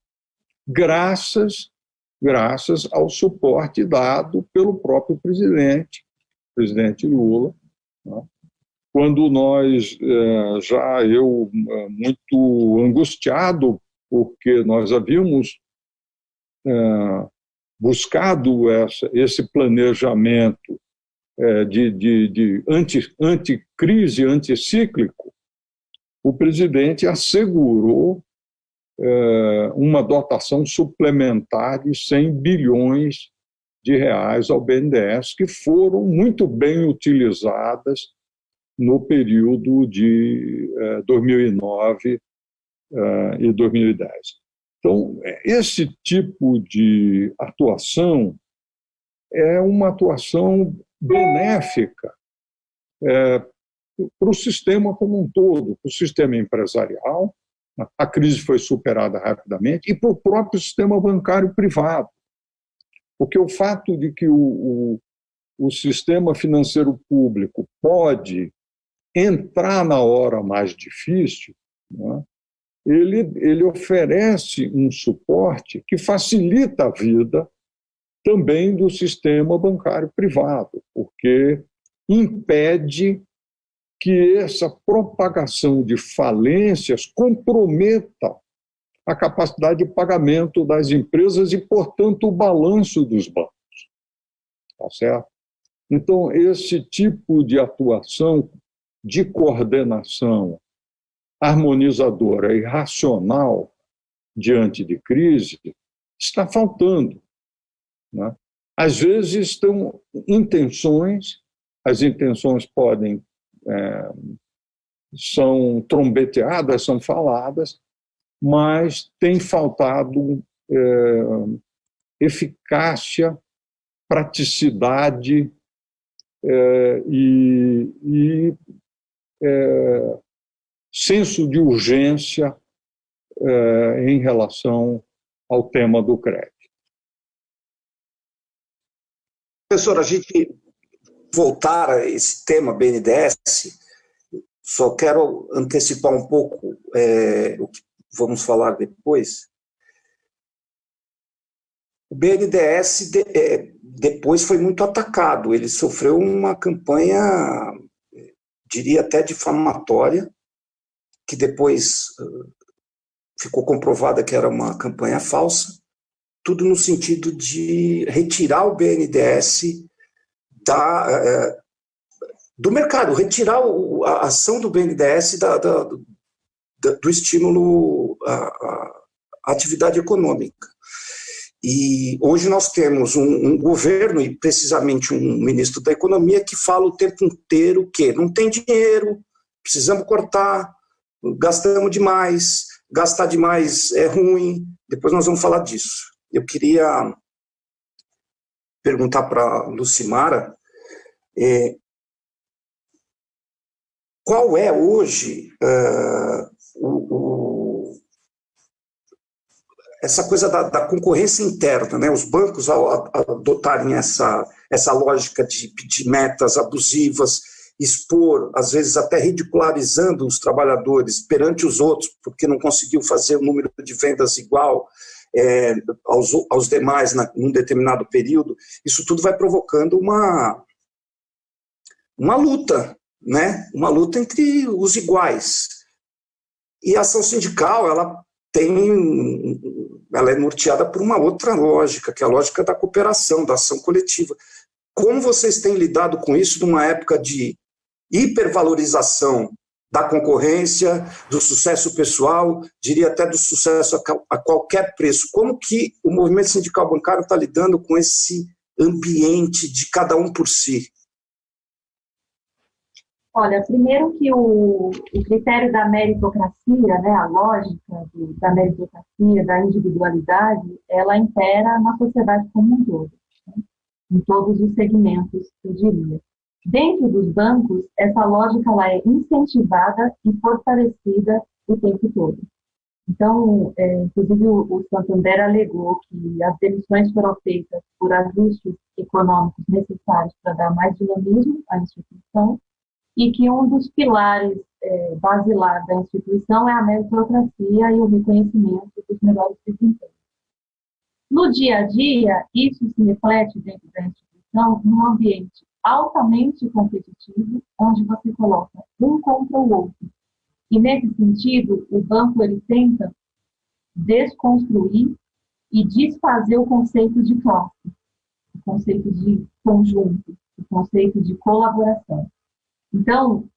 graças ao suporte dado pelo próprio presidente Lula, né? Quando nós, eu muito angustiado, porque nós havíamos buscado esse planejamento de anticrise, anticíclico, o presidente assegurou uma dotação suplementar de 100 bilhões de reais ao BNDES, que foram muito bem utilizadas no período de 2009 e 2010. Então, esse tipo de atuação é uma atuação benéfica para o sistema como um todo, para o sistema empresarial. A crise foi superada rapidamente, e para o próprio sistema bancário privado. Porque o fato de que o sistema financeiro público pode entrar na hora mais difícil, né, ele oferece um suporte que facilita a vida também do sistema bancário privado, porque impede que essa propagação de falências comprometa a capacidade de pagamento das empresas e, portanto, o balanço dos bancos. Tá certo? Então, esse tipo de atuação de coordenação harmonizadora e racional diante de crise está faltando, né? Às vezes estão as intenções podem são trombeteadas, são faladas, mas tem faltado eficácia, praticidade e senso de urgência em relação ao tema do crédito. Professor, a gente voltar a esse tema BNDES, só quero antecipar um pouco o que vamos falar depois. O BNDES depois foi muito atacado, ele sofreu uma campanha, diria até difamatória, que depois ficou comprovada que era uma campanha falsa, tudo no sentido de retirar o BNDES do mercado, retirar a ação do BNDES do estímulo à atividade econômica. E hoje nós temos um governo, e precisamente um ministro da Economia, que fala o tempo inteiro que não tem dinheiro, precisamos cortar, gastamos demais, gastar demais é ruim, depois nós vamos falar disso. Eu queria perguntar para a Lucimara qual é hoje essa coisa da concorrência interna, né? Os bancos, ao adotarem essa lógica de pedir metas abusivas, expor, às vezes até ridicularizando os trabalhadores perante os outros, porque não conseguiu fazer o número de vendas igual aos demais num determinado período, isso tudo vai provocando uma luta, né? Uma luta entre os iguais. E a ação sindical, ela é norteada por uma outra lógica, que é a lógica da cooperação, da ação coletiva. Como vocês têm lidado com isso numa época de hipervalorização da concorrência, do sucesso pessoal, diria até do sucesso a qualquer preço? Como que o movimento sindical bancário está lidando com esse ambiente de cada um por si? Olha, primeiro que o critério da meritocracia, né, a lógica da meritocracia, da individualidade, ela impera na sociedade como um todo, né, em todos os segmentos, eu diria. Dentro dos bancos, essa lógica ela é incentivada e fortalecida o tempo todo. Então, inclusive o Santander alegou que as demissões foram feitas por ajustes econômicos necessários para dar mais dinamismo à instituição, e que um dos pilares basilares da instituição é a meritocracia e o reconhecimento dos melhores desempenhos. No dia a dia, isso se reflete dentro da instituição num ambiente altamente competitivo, onde você coloca um contra o outro. E, nesse sentido, o banco ele tenta desconstruir e desfazer o conceito de classe, o conceito de conjunto, o conceito de colaboração. Então,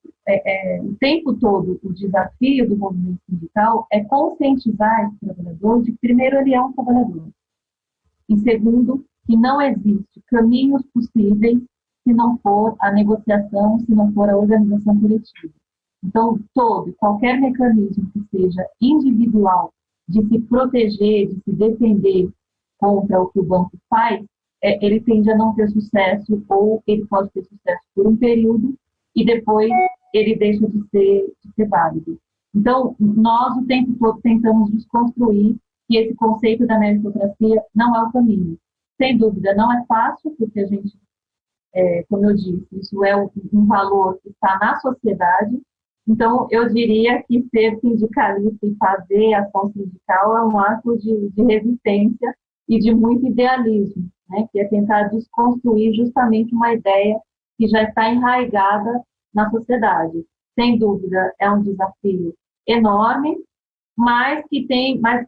o tempo todo, o desafio do movimento sindical é conscientizar esse trabalhador de que, primeiro, ele é um trabalhador. E, segundo, que não existe caminhos possíveis se não for a negociação, se não for a organização coletiva. Então, qualquer mecanismo que seja individual de se proteger, de se defender contra o que o banco faz, ele tende a não ter sucesso, ou ele pode ter sucesso por um período, e depois ele deixa de ser válido. Então, nós o tempo todo tentamos desconstruir que esse conceito da meritocracia não é o caminho. Sem dúvida, não é fácil, porque a gente, como eu disse, isso é um valor que está na sociedade. Então, eu diria que ser sindicalista e fazer ação sindical é um ato de resistência e de muito idealismo, né? Que é tentar desconstruir justamente uma ideia que já está enraizada na sociedade. Sem dúvida, é um desafio enorme, mas que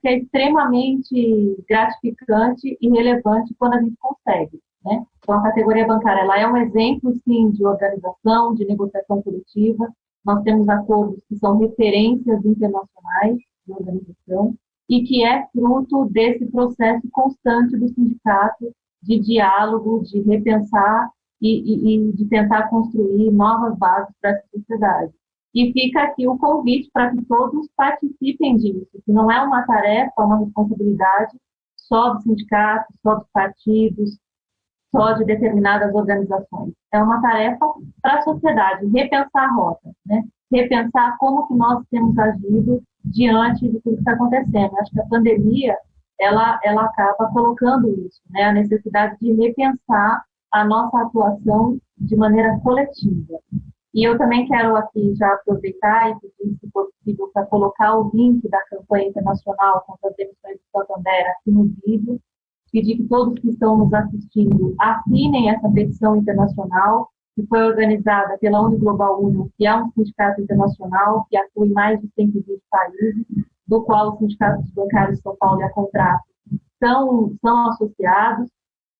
é extremamente gratificante e relevante quando a gente consegue, né? Então, a categoria bancária ela é um exemplo, sim, de organização, de negociação coletiva. Nós temos acordos que são referências internacionais de organização e que é fruto desse processo constante do sindicato de diálogo, de repensar e de tentar construir novas bases para essa sociedade. E fica aqui o convite para que todos participem disso, que não é uma tarefa, uma responsabilidade só do sindicato, só dos partidos, só de determinadas organizações. É uma tarefa para a sociedade, repensar a rota, né? Repensar como que nós temos agido diante de tudo que está acontecendo. Acho que a pandemia, ela acaba colocando isso, né? A necessidade de repensar a nossa atuação de maneira coletiva. E eu também quero aqui já aproveitar e pedir, se for possível, para colocar o link da campanha internacional contra as demissões do Santander aqui no vídeo, pedir que todos que estão nos assistindo assinem essa petição internacional, que foi organizada pela Uniglobal Union, que é um sindicato internacional que atua em mais de 120 países, do qual os sindicatos bancários de São Paulo e a Contrato são associados.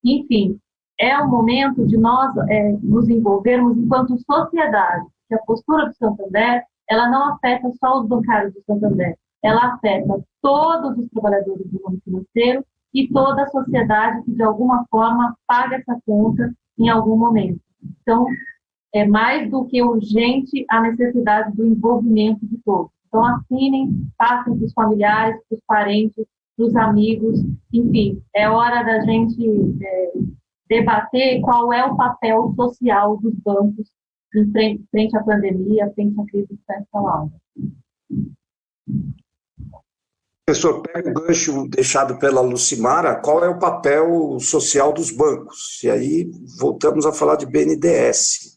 Enfim, é o momento de nós nos envolvermos enquanto sociedade, que a postura do Santander, ela não afeta só os bancários do Santander, ela afeta todos os trabalhadores do ramo financeiro e toda a sociedade que, de alguma forma, paga essa conta em algum momento. Então, é mais do que urgente a necessidade do envolvimento de todos. Então, assinem, passem para os familiares, para os parentes, para os amigos, enfim, é hora da gente debater qual é o papel social dos bancos em frente à pandemia, frente à crise que está instalada. Professor, pega o gancho deixado pela Lucimara, qual é o papel social dos bancos? E aí voltamos a falar de BNDES.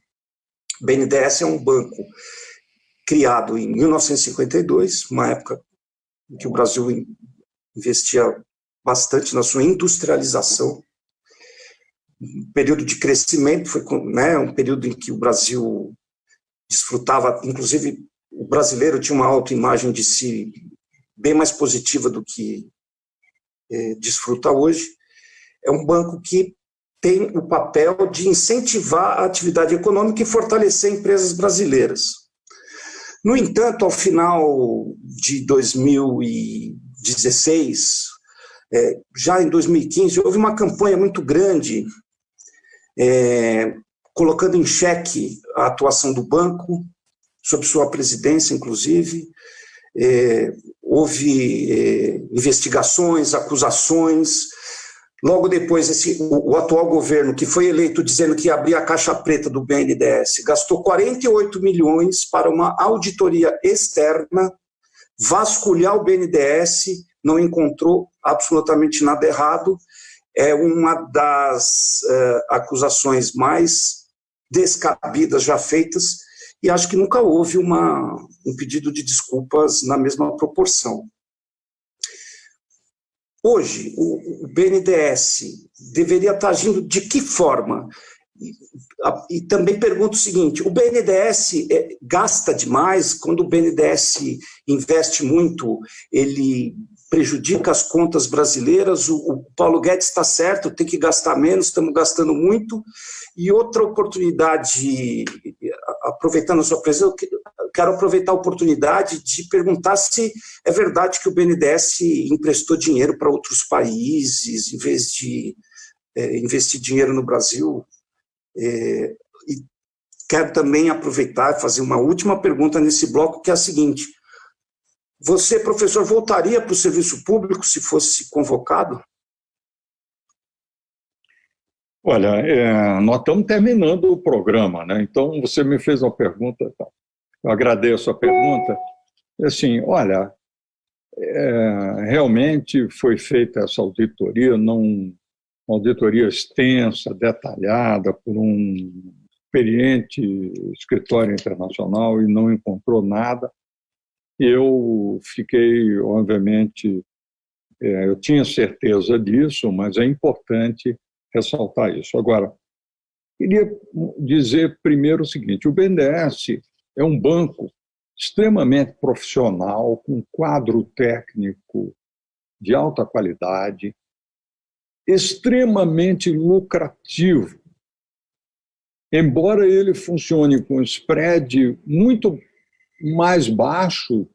BNDES é um banco criado em 1952, uma época em que o Brasil investia bastante na sua industrialização. Um período de crescimento, foi, né, um período em que o Brasil desfrutava, inclusive o brasileiro tinha uma autoimagem de si bem mais positiva do que desfruta hoje. É um banco que tem o papel de incentivar a atividade econômica e fortalecer empresas brasileiras. No entanto, ao final de 2016, já em 2015, houve uma campanha muito grande colocando em xeque a atuação do banco, sob sua presidência, inclusive. Houve investigações, acusações. Logo depois, o atual governo, que foi eleito dizendo que ia abrir a caixa preta do BNDES, gastou 48 milhões para uma auditoria externa, vasculhar o BNDES, não encontrou absolutamente nada errado. É uma das acusações mais descabidas já feitas, e acho que nunca houve um pedido de desculpas na mesma proporção. Hoje, o BNDES deveria estar agindo de que forma? E também pergunto o seguinte, o BNDES gasta demais? Quando o BNDES investe muito, ele prejudica as contas brasileiras? O Paulo Guedes está certo, tem que gastar menos, estamos gastando muito. E outra oportunidade, aproveitando a sua presença, quero aproveitar a oportunidade de perguntar se é verdade que o BNDES emprestou dinheiro para outros países, em vez de investir dinheiro no Brasil. E quero também aproveitar e fazer uma última pergunta nesse bloco, que é a seguinte: você, professor, voltaria para o serviço público se fosse convocado? Olha, nós estamos terminando o programa, né? Então você me fez uma pergunta, eu agradeço a pergunta. Assim, olha, realmente foi feita essa auditoria, uma auditoria extensa, detalhada, por um experiente escritório internacional, e não encontrou nada. Eu fiquei, obviamente, eu tinha certeza disso, mas é importante ressaltar isso. Agora, queria dizer primeiro o seguinte: o BNDES é um banco extremamente profissional, com quadro técnico de alta qualidade, extremamente lucrativo. Embora ele funcione com spread muito mais baixo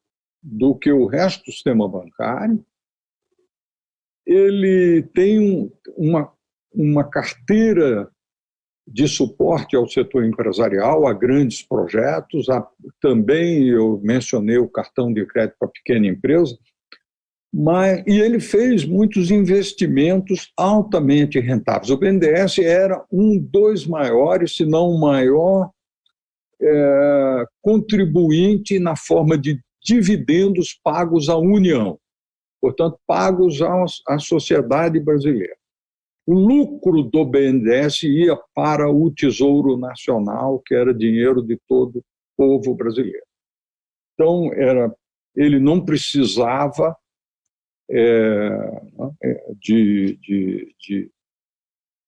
do que o resto do sistema bancário, ele tem uma carteira de suporte ao setor empresarial, a grandes projetos. Também eu mencionei o cartão de crédito para pequena empresa, e ele fez muitos investimentos altamente rentáveis. O BNDES era um dos maiores, se não o maior, contribuinte na forma de dividendos pagos à União, portanto, pagos à sociedade brasileira. O lucro do BNDES ia para o Tesouro Nacional, que era dinheiro de todo o povo brasileiro. Então, ele não precisava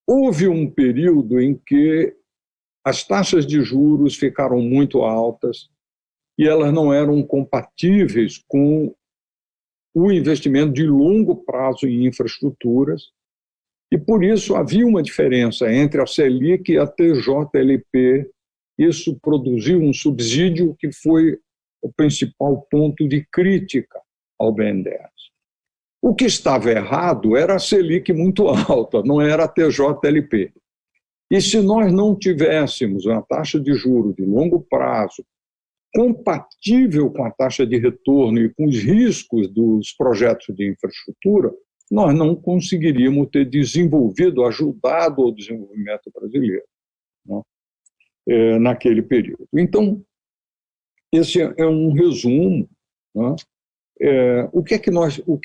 Houve um período em que as taxas de juros ficaram muito altas e elas não eram compatíveis com o investimento de longo prazo em infraestruturas, e por isso havia uma diferença entre a Selic e a TJLP. Isso produziu um subsídio que foi o principal ponto de crítica ao BNDES. O que estava errado era a Selic muito alta, não era a TJLP. E se nós não tivéssemos uma taxa de juros de longo prazo compatível com a taxa de retorno e com os riscos dos projetos de infraestrutura, nós não conseguiríamos ter desenvolvido, ajudado ao desenvolvimento brasileiro, né, naquele período. Então, esse é um resumo, né, o que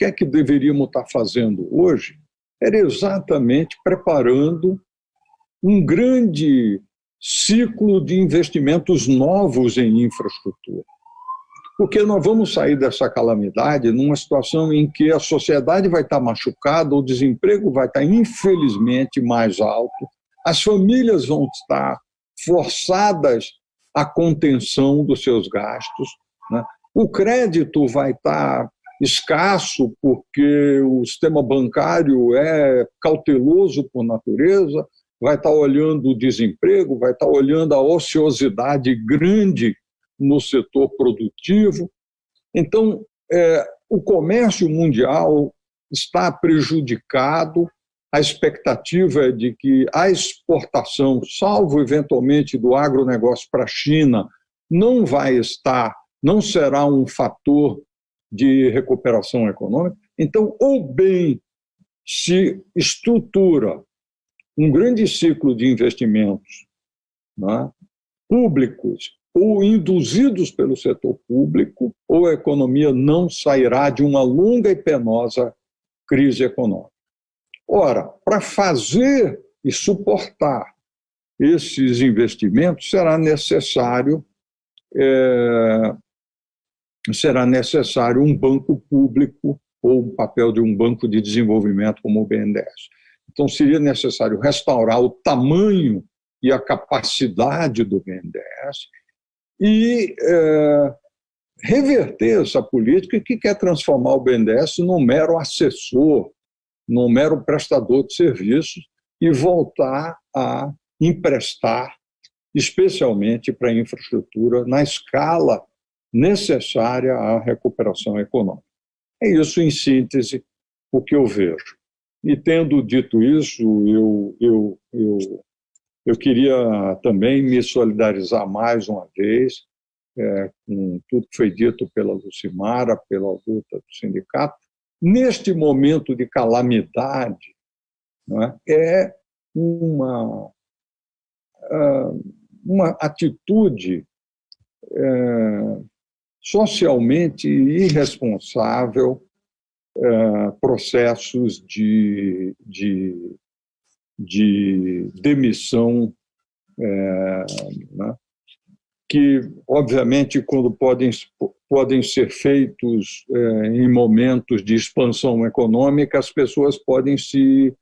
é que deveríamos estar fazendo hoje era exatamente preparando um grande ciclo de investimentos novos em infraestrutura. Porque nós vamos sair dessa calamidade numa situação em que a sociedade vai estar machucada, o desemprego vai estar, infelizmente, mais alto, as famílias vão estar forçadas à contenção dos seus gastos, né? O crédito vai estar escasso porque o sistema bancário é cauteloso por natureza, vai estar olhando o desemprego, vai estar olhando a ociosidade grande no setor produtivo. Então, o comércio mundial está prejudicado, a expectativa é de que a exportação, salvo eventualmente do agronegócio para a China, não será um fator de recuperação econômica. Então, ou bem se estrutura um grande ciclo de investimentos, né, públicos ou induzidos pelo setor público, ou a economia não sairá de uma longa e penosa crise econômica. Ora, para fazer e suportar esses investimentos, será necessário um banco público ou o papel de um banco de desenvolvimento como o BNDES. Então, seria necessário restaurar o tamanho e a capacidade do BNDES e reverter essa política que quer transformar o BNDES num mero assessor, num mero prestador de serviços e voltar a emprestar, especialmente para a infraestrutura, na escala necessária à recuperação econômica. É isso, em síntese, o que eu vejo. E, tendo dito isso, eu queria também me solidarizar mais uma vez com tudo que foi dito pela Lucimara, pela luta do sindicato. Neste momento de calamidade, não é uma atitude socialmente irresponsável, processos de demissão, né, que, obviamente, quando podem ser feitos em momentos de expansão econômica, as pessoas podem se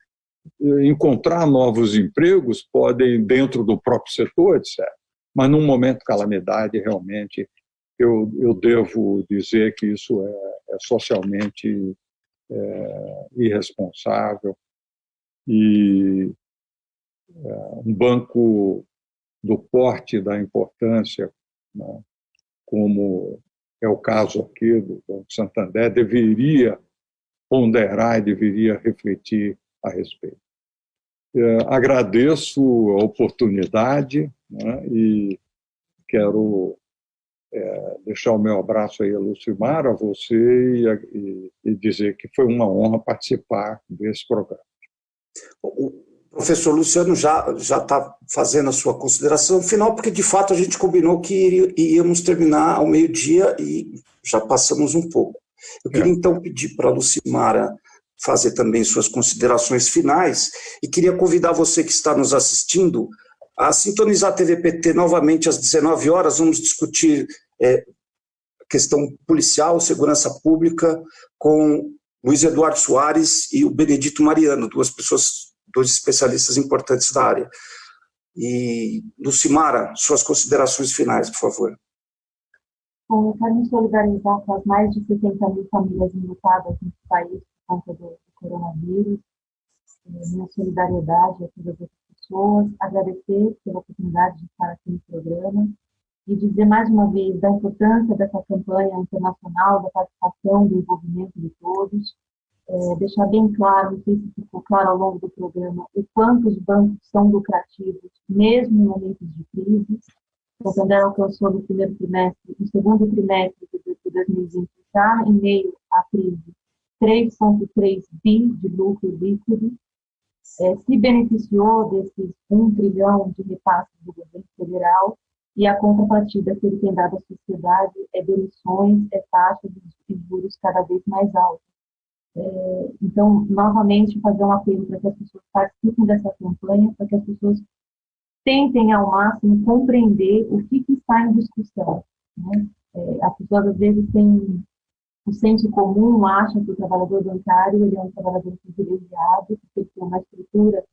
encontrar novos empregos, podem dentro do próprio setor, etc. Mas, num momento de calamidade, realmente, eu devo dizer que isso é socialmente irresponsável. E um banco do porte, da importância, né, como é o caso aqui do Banco Santander, deveria ponderar e deveria refletir a respeito. Agradeço a oportunidade, né, e quero deixar o meu abraço aí a Lucimara, a você, e dizer que foi uma honra participar desse programa. O professor Luciano já está fazendo a sua consideração final, porque de fato a gente combinou que íamos terminar ao meio-dia e já passamos um pouco. Eu queria então pedir para a Lucimara fazer também suas considerações finais e queria convidar você que está nos assistindo a sintonizar a TVPT novamente às 19 horas. Vamos discutir questão policial, segurança pública, com Luiz Eduardo Soares e o Benedito Mariano, dois especialistas importantes da área. E, Lucimara, suas considerações finais, por favor. Eu quero me solidarizar com as mais de 60 mil famílias enlutadas no país por conta do coronavírus. Minha solidariedade a todas as pessoas, agradecer pela oportunidade de estar aqui no programa e dizer mais uma vez da importância dessa campanha internacional, da participação, do envolvimento de todos, deixar bem claro, não sei se ficou claro ao longo do programa, o quanto os bancos são lucrativos, mesmo em momentos de crise. O Santander alcançou no primeiro trimestre, no segundo trimestre de 2020, já em meio à crise, 3,3 bi de lucro líquido, se beneficiou desses 1 trilhão de repasses do governo federal e a contrapartida que ele tem dado à sociedade é demissões, é taxas de juros cada vez mais altas. Então, novamente, fazer um apelo para que as pessoas participem dessa campanha, para que as pessoas tentem ao máximo compreender o que está em discussão, né? As pessoas às vezes têm o senso comum, acham que o trabalhador bancário ele é um trabalhador privilegiado, porque ele tem uma estrutura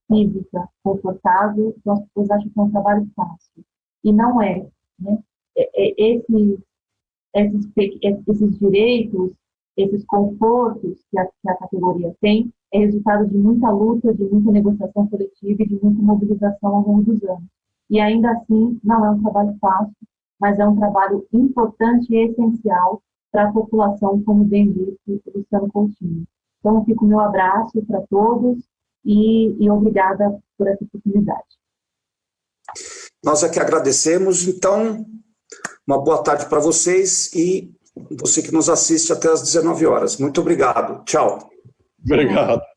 física confortável, então as pessoas acham que é um trabalho fácil. E não é, né? Esses direitos, esses confortos que a categoria tem, é resultado de muita luta, de muita negociação coletiva e de muita mobilização ao longo dos anos. E ainda assim, não é um trabalho fácil, mas é um trabalho importante e essencial para a população, como bem disse o Luciano Coutinho. Então, fica o meu abraço para todos e obrigada por essa oportunidade. Nós é que agradecemos. Então, uma boa tarde para vocês e você que nos assiste até às 19 horas. Muito obrigado. Tchau. Obrigado.